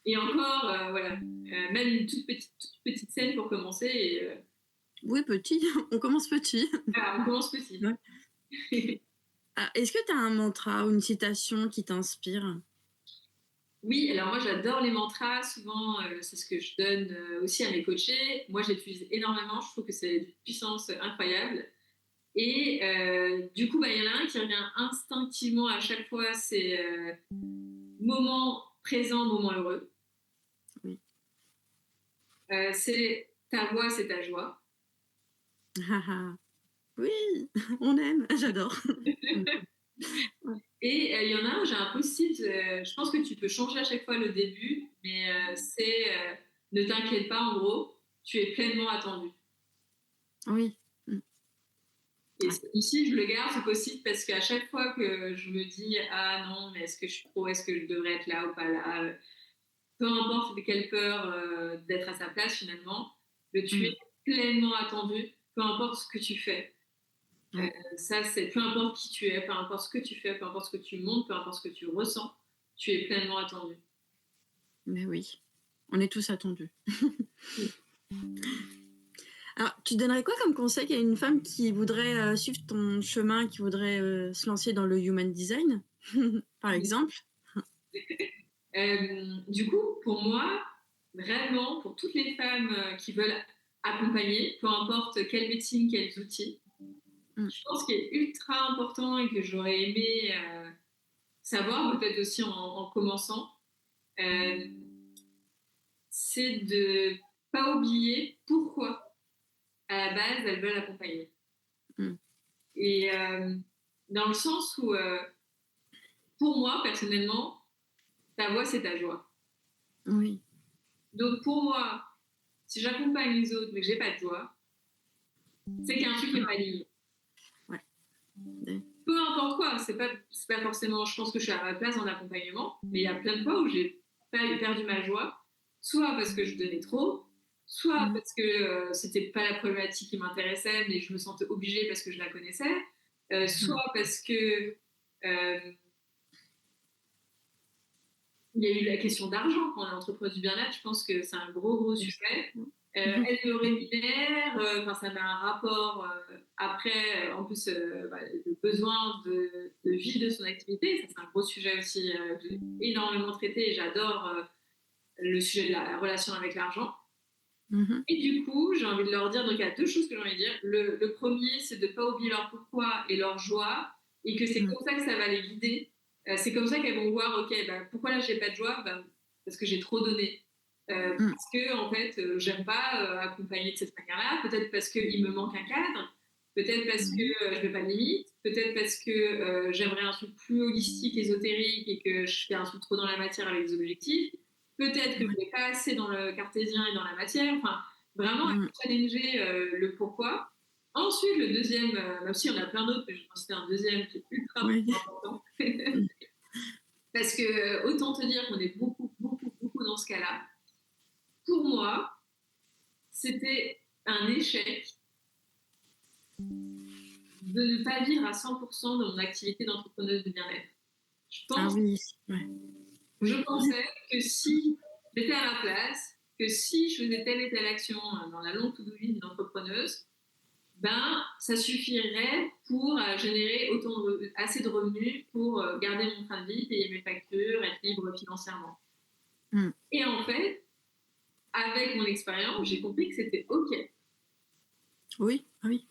et encore, voilà, même une toute petite scène pour commencer. Et, Oui, petit. On commence petit. voilà, on commence petit. Ouais. Ah, est-ce que tu as un mantra ou une citation qui t'inspire? Oui, alors moi j'adore les mantras, souvent c'est ce que je donne aussi à mes coachés. Moi j'utilise énormément, je trouve que c'est une puissance incroyable. Et du coup, bah, il y en a un qui revient instinctivement à chaque fois, c'est moment présent, moment heureux. Oui. C'est ta voix, c'est ta joie. Ah, ah. Oui, on aime. J'adore. Ouais. Et il y en a un, j'ai un post-it, je pense que tu peux changer à chaque fois le début, mais c'est ne t'inquiète pas, en gros, tu es pleinement attendu. Oui. Mm. Et Ouais. ici, je le garde, ce post-it, parce qu'à chaque fois que je me dis, ah non, mais est-ce que je suis trop, est-ce que je devrais être là ou pas là, peu importe quelle peur d'être à sa place finalement, tu es Mm. pleinement attendu, peu importe ce que tu fais. Euh, Ouais. Ça, c'est peu importe qui tu es, peu importe ce que tu fais, peu importe ce que tu montres, peu importe ce que tu ressens, tu es pleinement attendu. Mais oui. On est tous attendus. Oui. Alors, tu donnerais quoi comme conseil à une femme qui voudrait suivre ton chemin, qui voudrait se lancer dans le human design, par exemple? Du coup, pour moi, vraiment, pour toutes les femmes qui veulent accompagner, peu importe quelle médecine, quels outils, Mm. je pense qu'il est ultra important et que j'aurais aimé savoir, peut-être aussi en commençant, euh, c'est de pas oublier pourquoi, à la base, elles veulent accompagner. Mm. Et dans le sens où, pour moi, personnellement, ta voix, c'est ta joie. Oui. Donc, pour moi, si j'accompagne les autres mais que j'ai pas de joie, c'est qu'il y a un truc qui n'est pas lié. Ouais. Peu importe quoi, c'est pas forcément, je pense que je suis à ma place en accompagnement, mais il y a plein de fois où j'ai perdu ma joie, soit parce que je donnais trop, soit Mm. parce que c'était pas la problématique qui m'intéressait, mais je me sentais obligée parce que je la connaissais, soit parce que euh, il y a eu la question d'argent quand on est entrepreneur du bien-être, je pense que c'est un gros sujet. Elle le rémunère, ça met un rapport après, en plus, le besoin de vie de son activité, ça c'est un gros sujet aussi que j'ai énormément traité et j'adore le sujet de la relation avec l'argent. Mhm. Et du coup, j'ai envie de leur dire, donc il y a deux choses que j'ai envie de dire. Le premier, c'est de ne pas oublier leur pourquoi et leur joie, et que c'est Mm. comme ça que ça va les guider. C'est comme ça qu'elles vont voir, ok, bah, pourquoi là j'ai pas de joie, bah, parce que j'ai trop donné. Mm. Parce que en fait, j'aime pas accompagner de cette manière-là. Peut-être parce qu'il me manque un cadre. Peut-être parce que Mm. je vais pas de limite. Peut-être parce que j'aimerais un truc plus holistique, ésotérique, et que je fais un truc trop dans la matière avec des objectifs. Peut-être que je Ouais. vais pas assez dans le cartésien et dans la matière. Enfin, vraiment Mm. challenger le pourquoi. Ensuite, le deuxième, même si on a plein d'autres, mais je pense que c'est un deuxième qui est ultra Ouais. important. Parce que autant te dire qu'on est beaucoup dans ce cas-là. Pour moi, c'était un échec de ne pas vivre à 100% de mon activité d'entrepreneuse de bien-être. Je Ah pense, oui. Ouais. je Oui. pensais que si j'étais à ma place, que si je faisais telle et telle action dans la longue to-do list d'une entrepreneuse, ben, ça suffirait pour générer assez de revenus pour garder mon train de vie, payer mes factures, être libre financièrement. Mm. Et en fait, avec mon expérience, j'ai compris que c'était OK. Oui. Ah oui.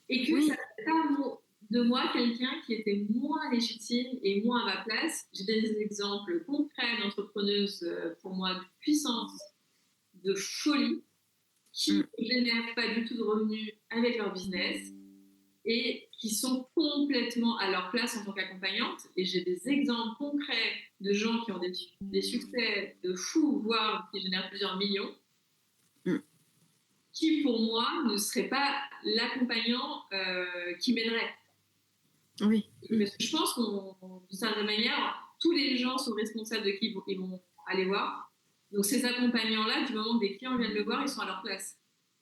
Et que ça Oui. n'était pas de moi quelqu'un qui était moins légitime et moins à ma place. J'ai des exemples concrets d'entrepreneuses, pour moi, de puissance, de folie, qui Mm. ne génèrent pas du tout de revenus avec leur business et qui sont complètement à leur place en tant qu'accompagnante. Et j'ai des exemples concrets de gens qui ont des succès de fous, voire qui génèrent plusieurs millions, Mm. qui pour moi ne serait pas l'accompagnant qui m'aiderait. Oui. Mm. Parce que je pense d'une certaine manière, tous les gens sont responsables de qui ils vont aller voir. Donc ces accompagnants-là, du moment que des clients viennent le voir, ils sont à leur place.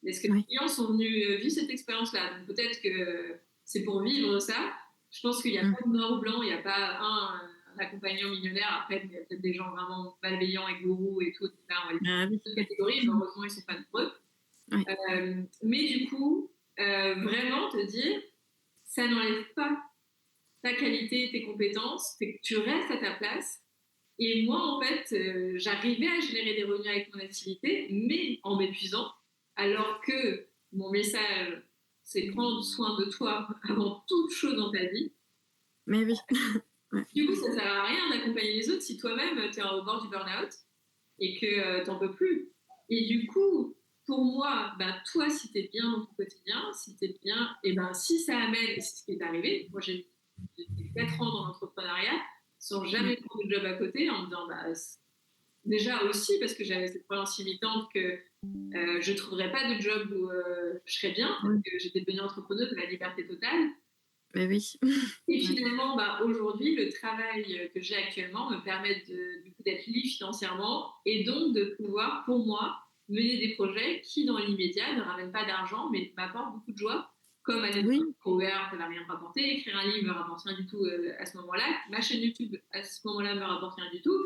Est-ce que les Oui. clients sont venus vivre cette expérience-là? Donc peut-être que c'est pour vivre ça. Je pense qu'il n'y a Mm. pas de noir ou blanc, il n'y a pas un accompagnant millionnaire. Après, il y a peut-être des gens vraiment malveillants et gourous et tout. Là, on va les Ah oui. deux catégories, mais heureusement, ils ne sont pas nombreux. Oui. Mais du coup, vraiment te dire, ça n'enlève pas ta qualité, tes compétences, c'est que tu restes à ta place. Et moi, en fait, j'arrivais à générer des revenus avec mon activité, mais en m'épuisant, alors que mon message, c'est prendre soin de toi avant toute chose dans ta vie. Mais oui. Ouais. Du coup, ça ne sert à rien d'accompagner les autres si toi-même, tu es au bord du burn-out et que tu n'en peux plus. Et du coup, pour moi, bah, toi, si tu es bien dans ton quotidien, si tu es bien, et ben si ça amène, et c'est ce qui est arrivé, moi j'ai 4 ans dans l'entrepreneuriat sans Mm. jamais prendre de job à côté en me disant, bah, déjà aussi parce que j'avais cette croyance limitante que je ne trouverais pas de job où je serais bien, parce Oui. que j'étais devenue entrepreneuse de la liberté totale. Mais oui. Et Ouais. finalement, bah, aujourd'hui, le travail que j'ai actuellement me permet du coup, d'être libre financièrement et donc de pouvoir, pour moi, mener des projets qui, dans l'immédiat, ne ramènent pas d'argent, mais m'apportent beaucoup de joie, comme aller Oui. Power, ça ne va rien me rapporter, écrire un livre ne me rapporte rien du tout à ce moment-là, ma chaîne YouTube, à ce moment-là, ne me rapporte rien du tout,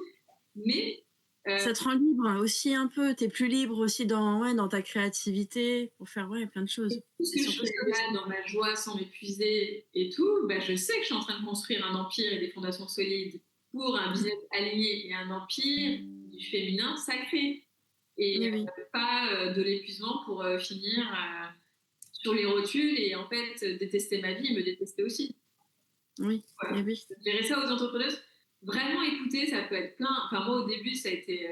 mais Ça te rend libre aussi un peu. T'es plus libre aussi dans ta créativité pour faire plein de choses. Tout ce C'est que je surtout fais ça aussi. là dans ma joie sans m'épuiser et tout, bah, je sais que je suis en train de construire un empire et des fondations solides pour un business aligné et un empire du féminin sacré. Et Oui, oui, pas de l'épuisement pour finir sur les rotules et en fait détester ma vie et me détester aussi. oui, Voilà. et oui. Je dirais ça aux entrepreneuses. Vraiment écouter, ça peut être plein. Enfin, moi, au début, ça a été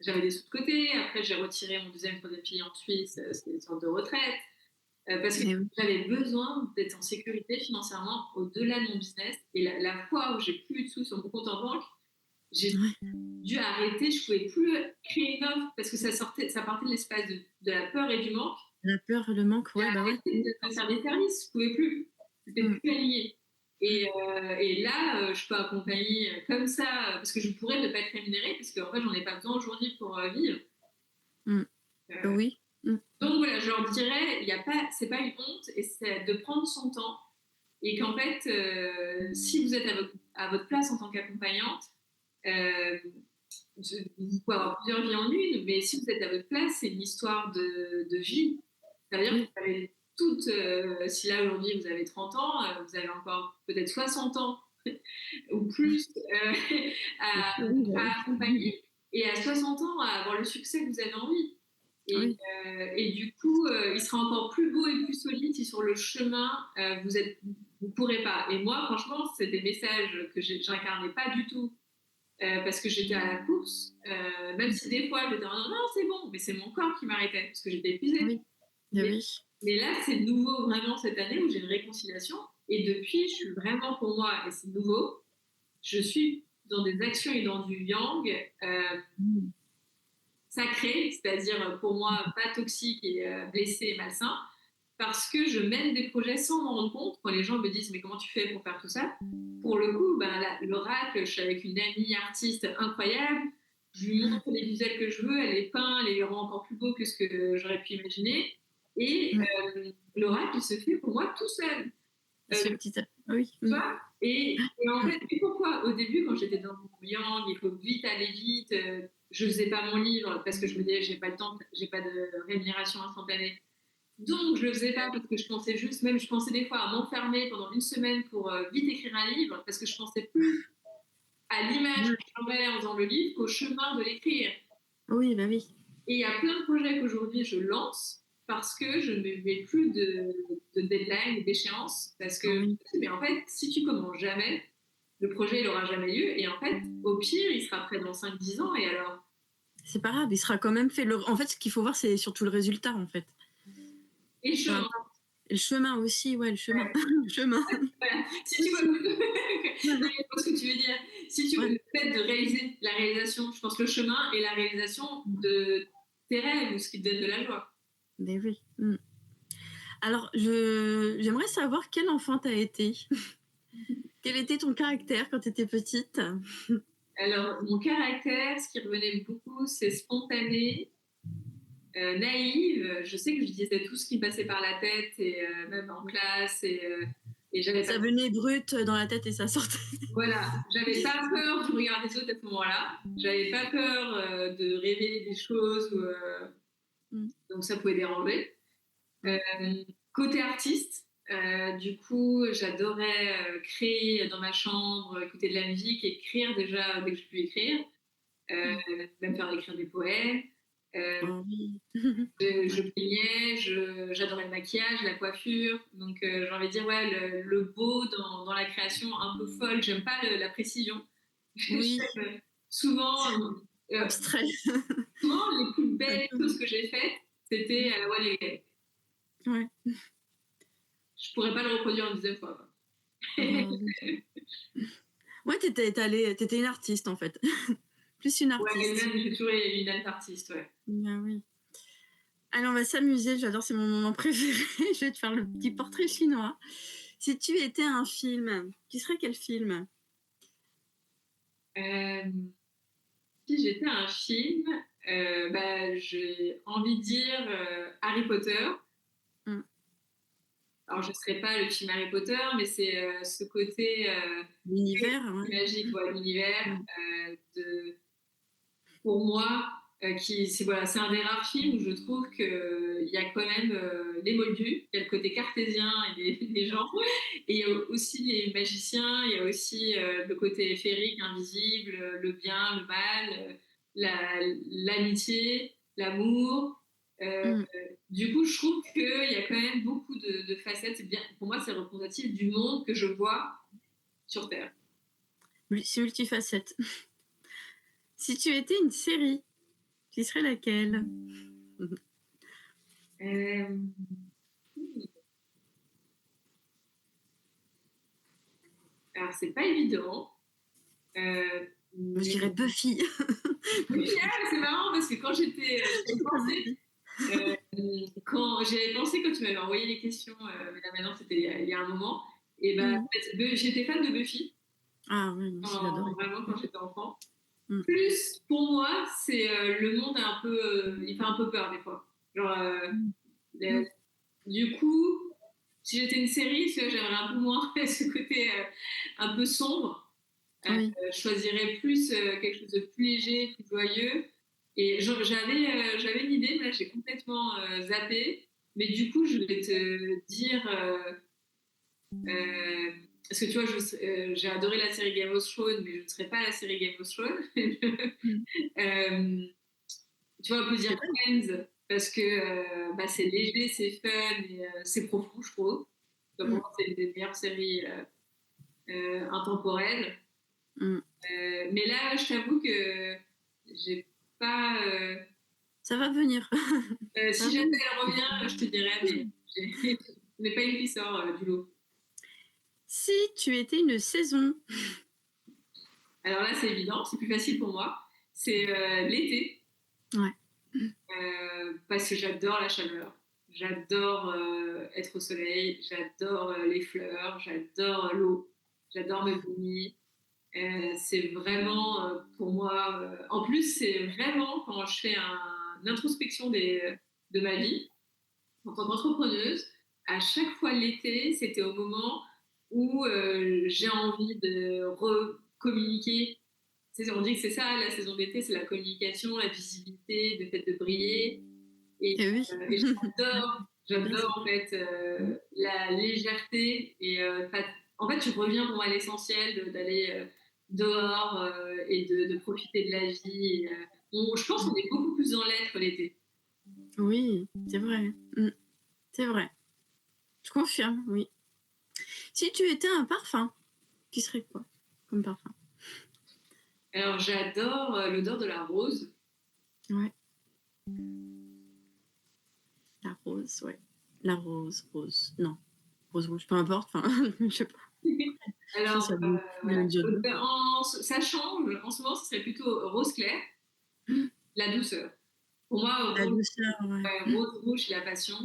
j'avais des sous de côté. Après, j'ai retiré mon deuxième, troisième fille en Suisse. C'était une sorte de retraite. Parce que Et oui. j'avais besoin d'être en sécurité financièrement au-delà de mon business. Et la fois où j'ai plus de sous sur mon compte en banque, j'ai Ouais. dû arrêter. Je pouvais plus créer une offre parce que ça partait de l'espace de la peur et du manque. La peur, le manque, J'ai bah ouais. arrêté de faire des services. Je pouvais plus. C'était Mm. plus aligné. Et là, je peux accompagner comme ça, parce que je pourrais ne pas être rémunérée, parce qu'en fait, j'en ai pas besoin aujourd'hui pour vivre. Mm. Euh, Oui. Mm. donc voilà, je leur dirais, il y a pas, c'est pas une honte, et c'est de prendre son temps, et qu'en fait, si vous êtes à votre place en tant qu'accompagnante, euh, vous pouvez avoir plusieurs vies en une, mais si vous êtes à votre place, c'est une histoire de vie. Ça veut dire que Oui. vous avez si là aujourd'hui vous avez 30 ans, vous avez encore peut-être 60 ans ou plus à, Oui, bah à oui. accompagner et à 60 ans à avoir le succès que vous avez envie. Et, Oui. et du coup, il sera encore plus beau et plus solide si sur le chemin, vous pourrez pas. Et moi, franchement, c'est des messages que j'incarnais pas du tout parce que j'étais à la course, même si des fois j'étais en non, non, c'est bon, mais c'est mon corps qui m'arrêtait parce que j'étais épuisée. Oui. Et Mais, oui. mais là, c'est nouveau vraiment cette année où j'ai une réconciliation et depuis, je suis vraiment pour moi et c'est nouveau. Je suis dans des actions et dans du yang Mm. sacré, c'est-à-dire pour moi pas toxique et blessé et malsain, parce que je mène des projets sans m'en rendre compte. Quand les gens me disent mais comment tu fais pour faire tout ça? Pour le coup, ben, l'oracle, je suis avec une amie artiste incroyable. Je lui montre les visuels que je veux, elle les peint, elle les rend encore plus beaux que ce que j'aurais pu imaginer. Et Mm. l'oracle, il se fait pour moi tout seul. Il se fait petit à petit. Oui. Mm. Et en fait, et pourquoi au début, quand j'étais dans mon yang, il faut vite aller vite, je faisais pas mon livre parce que je me disais, j'ai pas de temps, j'ai pas de rémunération instantanée. Donc, je le faisais pas parce que je pensais juste, même je pensais des fois à m'enfermer pendant une semaine pour vite écrire un livre parce que je pensais plus à l'image Mm. que j'envoyais en faisant le livre qu'au chemin de l'écrire. Oui, bah oui. Et il y a plein de projets qu'aujourd'hui je lance parce que je ne mets plus de deadline, d'échéance, parce que Oui. mais en fait, si tu commences jamais, le projet il aura jamais lieu, et en fait, au pire, il sera prêt dans 5-10 ans, et alors C'est pas grave, il sera quand même fait. En fait, ce qu'il faut voir, c'est surtout le résultat, en fait. et le Peu chemin. importe. Et le chemin aussi, ouais, le chemin. Le chemin. Voilà. Si tu vois Aussi. non, je pense ce que tu veux dire. Si tu veux Ouais. le fait de réaliser la réalisation, je pense le chemin et la réalisation de tes rêves ou ce qui te donne de la joie. Mais oui. Mm. Alors, j'aimerais savoir quel enfant t'as été. Quel était ton caractère quand t'étais petite? Alors, mon caractère, ce qui revenait beaucoup, c'est spontané, naïve. Je sais que je disais tout ce qui me passait par la tête, et même en classe, et j'avais pas, Ça venait brut dans la tête et ça sortait. voilà, j'avais pas peur du regard des autres à ce moment-là. J'avais pas peur de révéler des choses, Mm. donc ça pouvait déranger. Mm. Côté artiste, du coup, j'adorais créer dans ma chambre, écouter de la musique, écrire déjà dès que je pouvais écrire, euh, Mm. même faire écrire des poèmes. Euh, Oh oui. je Ouais. peignais, j'adorais le maquillage, la coiffure. Donc, j'ai envie de dire, ouais, le beau dans la création un peu folle. J'aime pas la précision. Oui, J'aime souvent, euh, abstrait. souvent, les plus belles choses que j'ai faites, c'était à la One Again. Ouais. Je pourrais pas le reproduire une deuxième fois, quoi. Oh, oui. Ouais, t'étais une artiste en fait. Plus une Ouais, et artiste. même, j'ai toujours été une artiste, ouais. Ah oui. Allez, on va s'amuser, j'adore, c'est mon moment préféré. Je vais te faire le petit portrait chinois. Si tu étais un film, tu serais quel film? Euh, si j'étais un film, bah, j'ai envie de dire Harry Potter. Mm. Alors, je ne serais pas le film Harry Potter, mais c'est ce côté L'univers, ouais. magique, ouais, l'univers, Mm. pour moi, c'est un des rares films où je trouve qu'il y a quand même les moldus, il y a le côté cartésien et les gens, et il y a aussi les magiciens, il y a aussi le côté féerique, invisible, le bien, le mal, l'amitié, l'amour. Euh, Mm. du coup, je trouve qu'il y a quand même beaucoup de facettes. C'est bien, pour moi, c'est représentatif du monde que je vois sur Terre. C'est multifacette. Si tu étais une série, tu serais laquelle? Euh, alors, c'est pas évident. Euh, Je mais dirais Buffy. c'est marrant parce que quand j'avais pensé quand tu m'avais envoyé les questions, mais là maintenant c'était il y a un moment, et ben Mm. en fait, j'étais fan de Buffy, Ah oui, moi aussi j'adorais. vraiment quand j'étais enfant. Mm. Plus pour moi, c'est le monde un peu, il fait un peu peur des fois. Genre, euh, Mm. du coup, si j'étais une série, j'aimerais un peu moins ce côté un peu sombre. Oui. Je choisirais plus quelque chose de plus léger, plus joyeux. Et j'avais une idée, mais là j'ai complètement zappé. Mais du coup, je vais te dire, parce que tu vois, j'ai adoré la série Game of Thrones, mais je ne serais pas la série Game of Thrones. Mm. Euh, tu vois, on peut C'est dire vrai. Friends, parce que bah, c'est léger, c'est fun et c'est profond, je trouve. Donc, pour Mm. moi, c'est une des meilleures séries intemporelles. Mm. Mais là, je t'avoue que j'ai pas. Ça va venir. Ça Si va jamais venir. elle revient, je te dirais, mais je n'ai pas une qui sort du lot. Si tu étais une saison. Alors là, c'est évident, c'est plus facile pour moi. C'est l'été, Ouais. parce que j'adore la chaleur. J'adore être au soleil, j'adore les fleurs, j'adore l'eau, j'adore me baigner. C'est vraiment pour moi. En plus, c'est vraiment quand je fais une introspection de ma vie en tant qu'entrepreneuse. À chaque fois l'été, c'était au moment où j'ai envie de recommuniquer. On dit que c'est ça, la saison d'été, c'est la communication, la visibilité, le fait de briller. Et, Et oui. et J'aime bien ça. j'adore en fait la légèreté et en fait, je reviens pour moi à l'essentiel d'aller dehors et de profiter de la vie. Je pense qu'on est beaucoup plus dans l'être l'été. Oui, c'est vrai. Mm. C'est vrai. Je confirme, oui. Si tu étais un parfum, tu serais quoi comme parfum? Alors, j'adore l'odeur de la rose. Ouais. La rose, ouais. La rose, rose. Non. Rose rouge, peu importe. Enfin, je sais pas. Je pense Alors, qu'il y a des voilà. mélanges de Ça change. En ce moment, ce serait plutôt rose clair, deux. la douceur. Pour moi, La douceur, ouais. rose rouge, c'est la passion.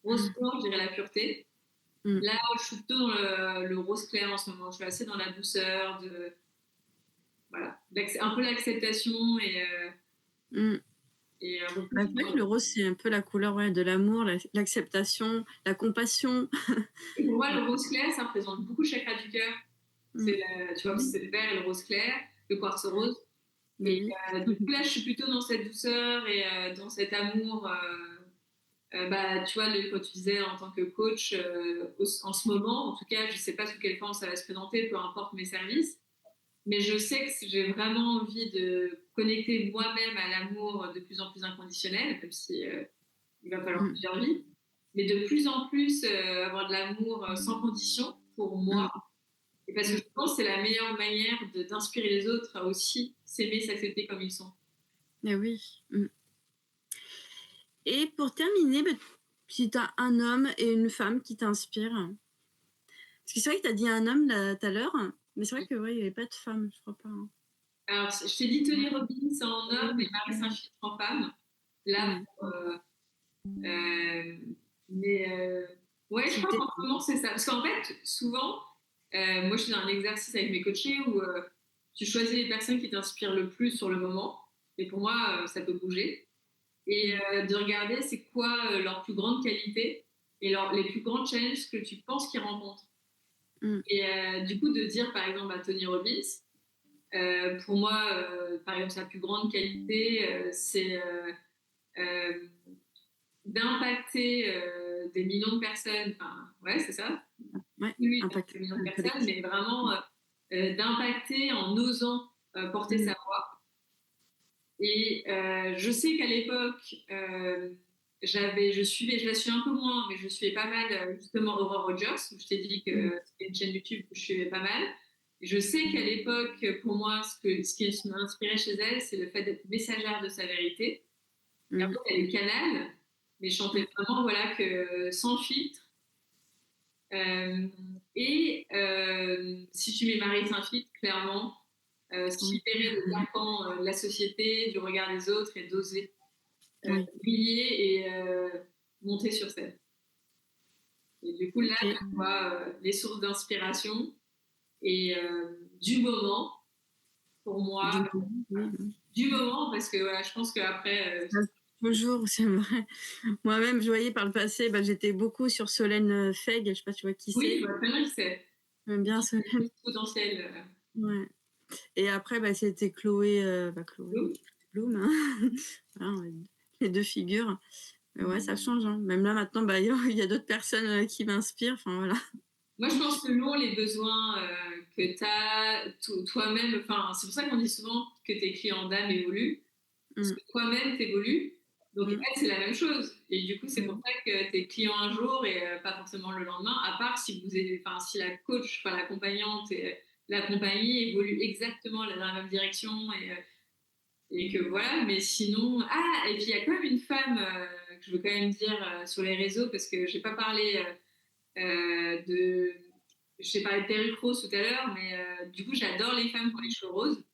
Rose blanc, je dirais la pureté. Mm. Là, je suis plutôt dans le rose clair en ce moment. Je suis assez dans la douceur, voilà, un peu l'acceptation Mm. et un peu Bah, plus. c'est vrai que le rose, c'est un peu la couleur, ouais, de l'amour, l'acceptation, la compassion. Et pour moi, le rose clair, ça représente beaucoup le chakra du cœur. Mm. Tu vois, Oui, c'est le vert et le rose clair, le quartz rose. mais Et oui. du coup, là, je suis plutôt dans cette douceur et dans cet amour. Bah, tu vois, quand tu disais en tant que coach, en ce moment, en tout cas, je ne sais pas sous quelle forme ça va se présenter, peu importe mes services, mais je sais que j'ai vraiment envie de connecter moi-même à l'amour de plus en plus inconditionnel, même si il va falloir Mm. plusieurs vies, mais de plus en plus avoir de l'amour sans condition pour moi. Mm. Et parce que Mm. je pense que c'est la meilleure manière d'inspirer les autres à aussi s'aimer, s'accepter comme ils sont. Eh oui. Mm. Et pour terminer, bah, si tu as un homme et une femme qui t'inspirent. Parce que c'est vrai que tu as dit un homme là, tout à l'heure, mais c'est vrai que ouais, il n'y avait pas de femme, je crois pas. Hein. Alors, je t'ai dit Tony Robbins en homme et Marie Saint-Philippe en femme. Là, Ouais. euh, mais ouais, je Si crois t'es- qu'en ce moment, c'est ça. Parce qu'en fait, souvent, moi, je fais un exercice avec mes coachés où tu choisis les personnes qui t'inspirent le plus sur le moment. Et pour moi, ça peut bouger. Et de regarder c'est quoi leurs plus grandes qualités et les plus grands challenges que tu penses qu'ils rencontrent. Mm. Et du coup, de dire par exemple à Tony Robbins, Pour moi, par exemple, sa plus grande qualité, c'est euh, d'impacter des millions de personnes. Enfin, ouais, c'est ça. Ouais, Oui, impact des millions de personnes, collectif. mais vraiment d'impacter en osant porter Mm. sa voix. Et je sais qu'à l'époque, je la suis un peu moins, mais je suivais pas mal justement Aurore Rogers, où je t'ai dit que Mm. c'était une chaîne YouTube que je suivais pas mal. Je sais qu'à l'époque, pour moi, ce qui m'a inspiré chez elle, c'est le fait d'être messagère de sa vérité. Et en Mm. fait, elle est canal, mais chantait vraiment, voilà, que sans filtre. Euh, si tu mets Marie Saint-Filtre, clairement, se Oui. libérer de carcan de la société, du regard des autres et d'oser Oui. briller et monter sur scène. Et du coup, là, Ok. tu vois les sources d'inspiration et du moment, pour Du moi, moment, oui. Oui. du moment, parce que voilà, je pense qu'après, Ça, toujours, c'est vrai. Moi-même, je voyais par le passé, bah, j'étais beaucoup sur Solène Feg, je sais pas si tu vois qui oui, c'est. très bien, c'est J'aime bien Solène. potentiel. Ouais. Et après, bah, c'était Chloé, Chloé L'eau. Bloom, hein. Voilà, les deux figures. Mais ouais, ça change, hein. Même là, maintenant, bah, il y a d'autres personnes qui m'inspirent. Enfin, voilà. Moi, je pense que selon les besoins que tu as toi-même, enfin, c'est pour ça qu'on dit souvent que tes clients d'âme évoluent, parce Mm. que toi-même t'évolues. Donc, Mm. elle, c'est la même chose. Et du coup, c'est pour Mm. ça que tes clients un jour et pas forcément le lendemain, à part si vous avez, enfin, si la coach, enfin, l'accompagnante et la compagnie évoluent exactement dans la même direction et que voilà. Mais sinon, ah, et puis il y a quand même une femme que je veux quand même dire sur les réseaux parce que j'ai pas parlé de. Je t'ai parlé de perruque rose tout à l'heure, mais du coup, j'adore les femmes qui ont les cheveux roses.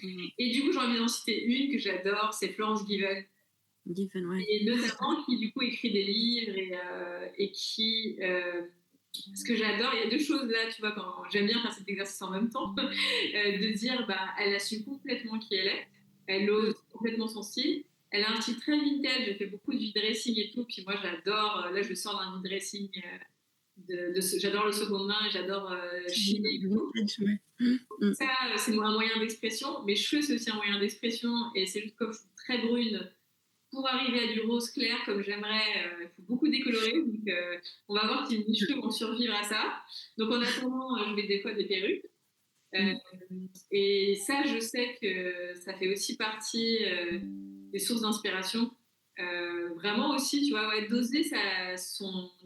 Mm. Et du coup, j'ai envie d'en citer une que j'adore, c'est Florence Given. Given, ouais. Et notamment qui, du coup, écrit des livres et qui. Ce que j'adore, il y a deux choses là, tu vois, quand j'aime bien faire cet exercice en même temps, de dire, bah, elle assume complètement qui elle est, elle ose Mm. complètement son style. Elle a un style très vintage, j'ai fait beaucoup de vide dressing et tout, puis moi j'adore, là je sors d'un vide dressing j'adore le seconde main, j'adore C'est bien, chiner et le tout. vintage, ouais. Mm. Ça, c'est un moyen d'expression. Mes cheveux, c'est aussi un moyen d'expression. Et c'est juste comme je suis très brune, pour arriver à du rose clair comme j'aimerais, il faut beaucoup décolorer. Donc, on va voir si mes cheveux vont survivre à ça. Donc, en attendant, je mets des fois des perruques. Euh, Mm. et ça, je sais que ça fait aussi partie des sources d'inspiration. Vraiment aussi, tu vois, ouais, d'oser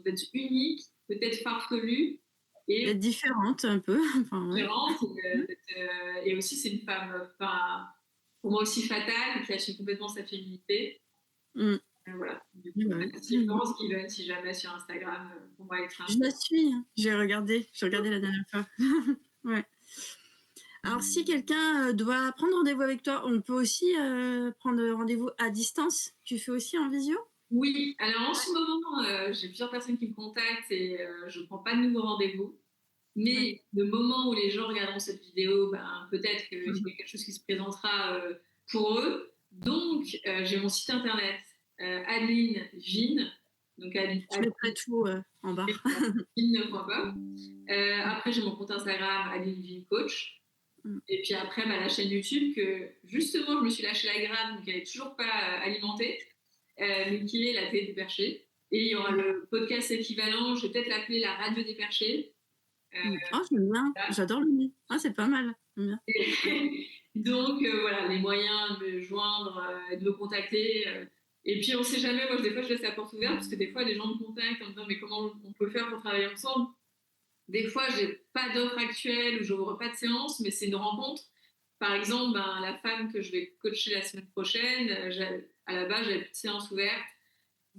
d'être unique, peut-être farfelu et D'être différente un peu. Enfin, ouais. différente. Et aussi, c'est une femme, enfin, pour moi aussi fatale, qui assume complètement sa féminité. Mm. Voilà. Du coup, Ouais, bah oui. c'est Florence Given, si jamais sur Instagram, pour moi, être Je la suis, hein. J'ai regardé la dernière fois. Ouais. Alors, si quelqu'un doit prendre rendez-vous avec toi, on peut aussi prendre rendez-vous à distance. Tu fais aussi en visio? Oui, alors en ce moment, j'ai plusieurs personnes qui me contactent et je ne prends pas de nouveaux rendez-vous. Ouais. Mais le moment où les gens regarderont cette vidéo, ben, peut-être qu'il y Mhm. a quelque chose qui se présentera pour eux. Donc, j'ai mon site internet, Adeline Vine, donc Je mettrai tout en barre. adelinevine.com. Après, j'ai mon compte Instagram, Adeline Vine Coach. Mm. Et puis après, bah, la chaîne YouTube que justement, je me suis lâché la grappe, donc elle n'est toujours pas alimentée, mais qui est la télé des perchés. Et il y aura le podcast équivalent, je vais peut-être l'appeler la radio des perchés. Euh, Mm. Ah, j'aime bien. voilà. J'adore le nom. Ah, c'est pas mal. J'aime bien. Donc voilà, les moyens de me joindre, de me contacter. Et puis on sait jamais, moi des fois je laisse la porte ouverte parce que des fois les gens me contactent en me disant mais comment on peut faire pour travailler ensemble. Des fois j'ai pas d'offre actuelle ou j'ouvre pas de séance, mais c'est une rencontre. Par exemple, ben, la femme que je vais coacher la semaine prochaine, à la base j'avais une séance ouverte.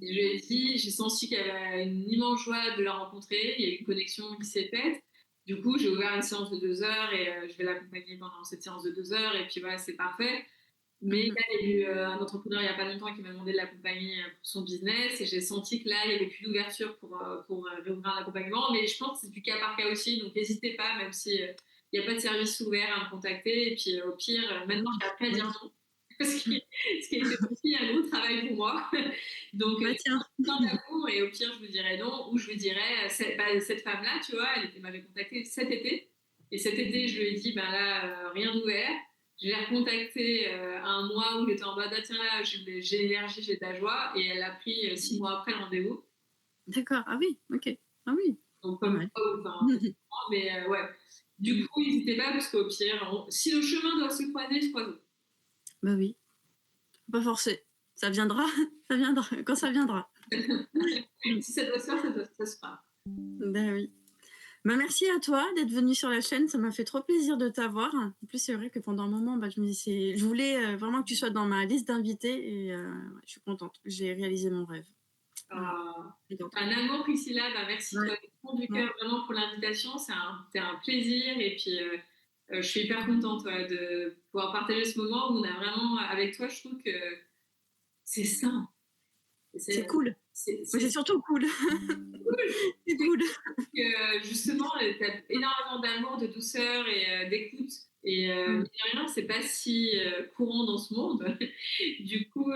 Et je lui ai dit, j'ai senti qu'elle avait une immense joie de la rencontrer. Il y a eu une connexion qui s'est faite. Du coup, j'ai ouvert une séance de 2 heures et je vais l'accompagner pendant cette séance de 2 heures. Et puis voilà, c'est parfait. Mais Mhm. là, il y a eu un entrepreneur il n'y a pas longtemps qui m'a demandé de l'accompagner pour son business. Et j'ai senti que là, il n'y avait plus d'ouverture pour réouvrir un accompagnement. Mais je pense que c'est du cas par cas aussi. Donc n'hésitez pas, même si il n'y a pas de service ouvert à me contacter. Et puis au pire, maintenant, j'ai appris à dire Oui. non. Ce qui a été aussi un gros travail pour moi. Donc, Bah, tiens. plein d'amour et au pire, je vous dirais non. Ou je vous dirais, cette femme-là, tu vois, m'avait contacté cet été. Et cet été, je lui ai dit, ben là, rien d'ouvert. Je l'ai recontacté un mois où j'étais en mode, ah, tiens là, j'ai l'énergie, j'ai de la joie. Et elle a pris 6 mois après le rendez-vous. D'accord. Ah oui, ok. Ah oui, Donc, pas comme mal. quoi, enfin, mais ouais. Du coup, n'hésitez pas, parce qu'au pire, si le chemin doit se croiser, se croise. Bah oui, faut pas forcer. Ça viendra, ça viendra, quand ça viendra. Si ça doit se faire, ça se fera. Ben oui. Bah, merci à toi d'être venu sur la chaîne, ça m'a fait trop plaisir de t'avoir. En plus, c'est vrai que pendant un moment, bah, je voulais vraiment que tu sois dans ma liste d'invités et ouais, je suis contente. J'ai réalisé mon rêve. Voilà. Un amour, Priscilla. Bah, merci Ouais. toi, du fond du Ouais. cœur, vraiment pour l'invitation. C'est un plaisir. Et puis, je suis hyper contente de pouvoir partager ce moment où on a vraiment, avec toi, je trouve que c'est sain. C'est cool. Mais c'est C'est surtout cool. cool. C'est cool. Justement, tu as énormément d'amour, de douceur et d'écoute. Et mine de rien, c'est pas si courant dans ce monde. Du coup,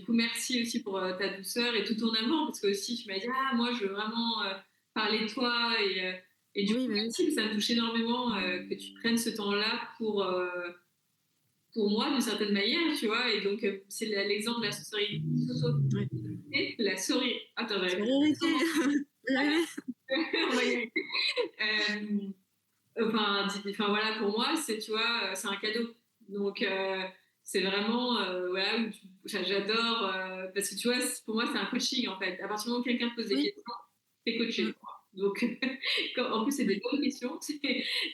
merci aussi pour ta douceur et tout ton amour, parce que aussi tu m'as dit, ah, moi, je veux vraiment parler de toi. Et du coup, Oui, bah oui. merci, ça me touche énormément que tu prennes ce temps-là pour moi, d'une certaine manière, tu vois. Et donc, c'est l'exemple de la Ouais. la souris. Attends, j'arrive. Sororité. Vous y arrivez. On va y arriver. Enfin, voilà, pour moi, c'est, tu vois, c'est un cadeau. Donc, c'est vraiment, voilà, j'adore, parce que tu vois, pour moi, c'est un coaching, en fait. À partir du moment où quelqu'un te pose des Oui. questions, t'es coaché. Mm. Donc, en plus, c'est des bonnes questions.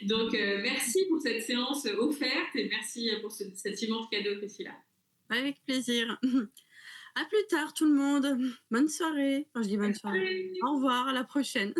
Donc, merci pour cette séance offerte et merci pour cet immense cadeau, Priscilla. Avec plaisir. À plus tard, tout le monde. Bonne soirée. Enfin, je dis bonne soirée. Au revoir, à la prochaine.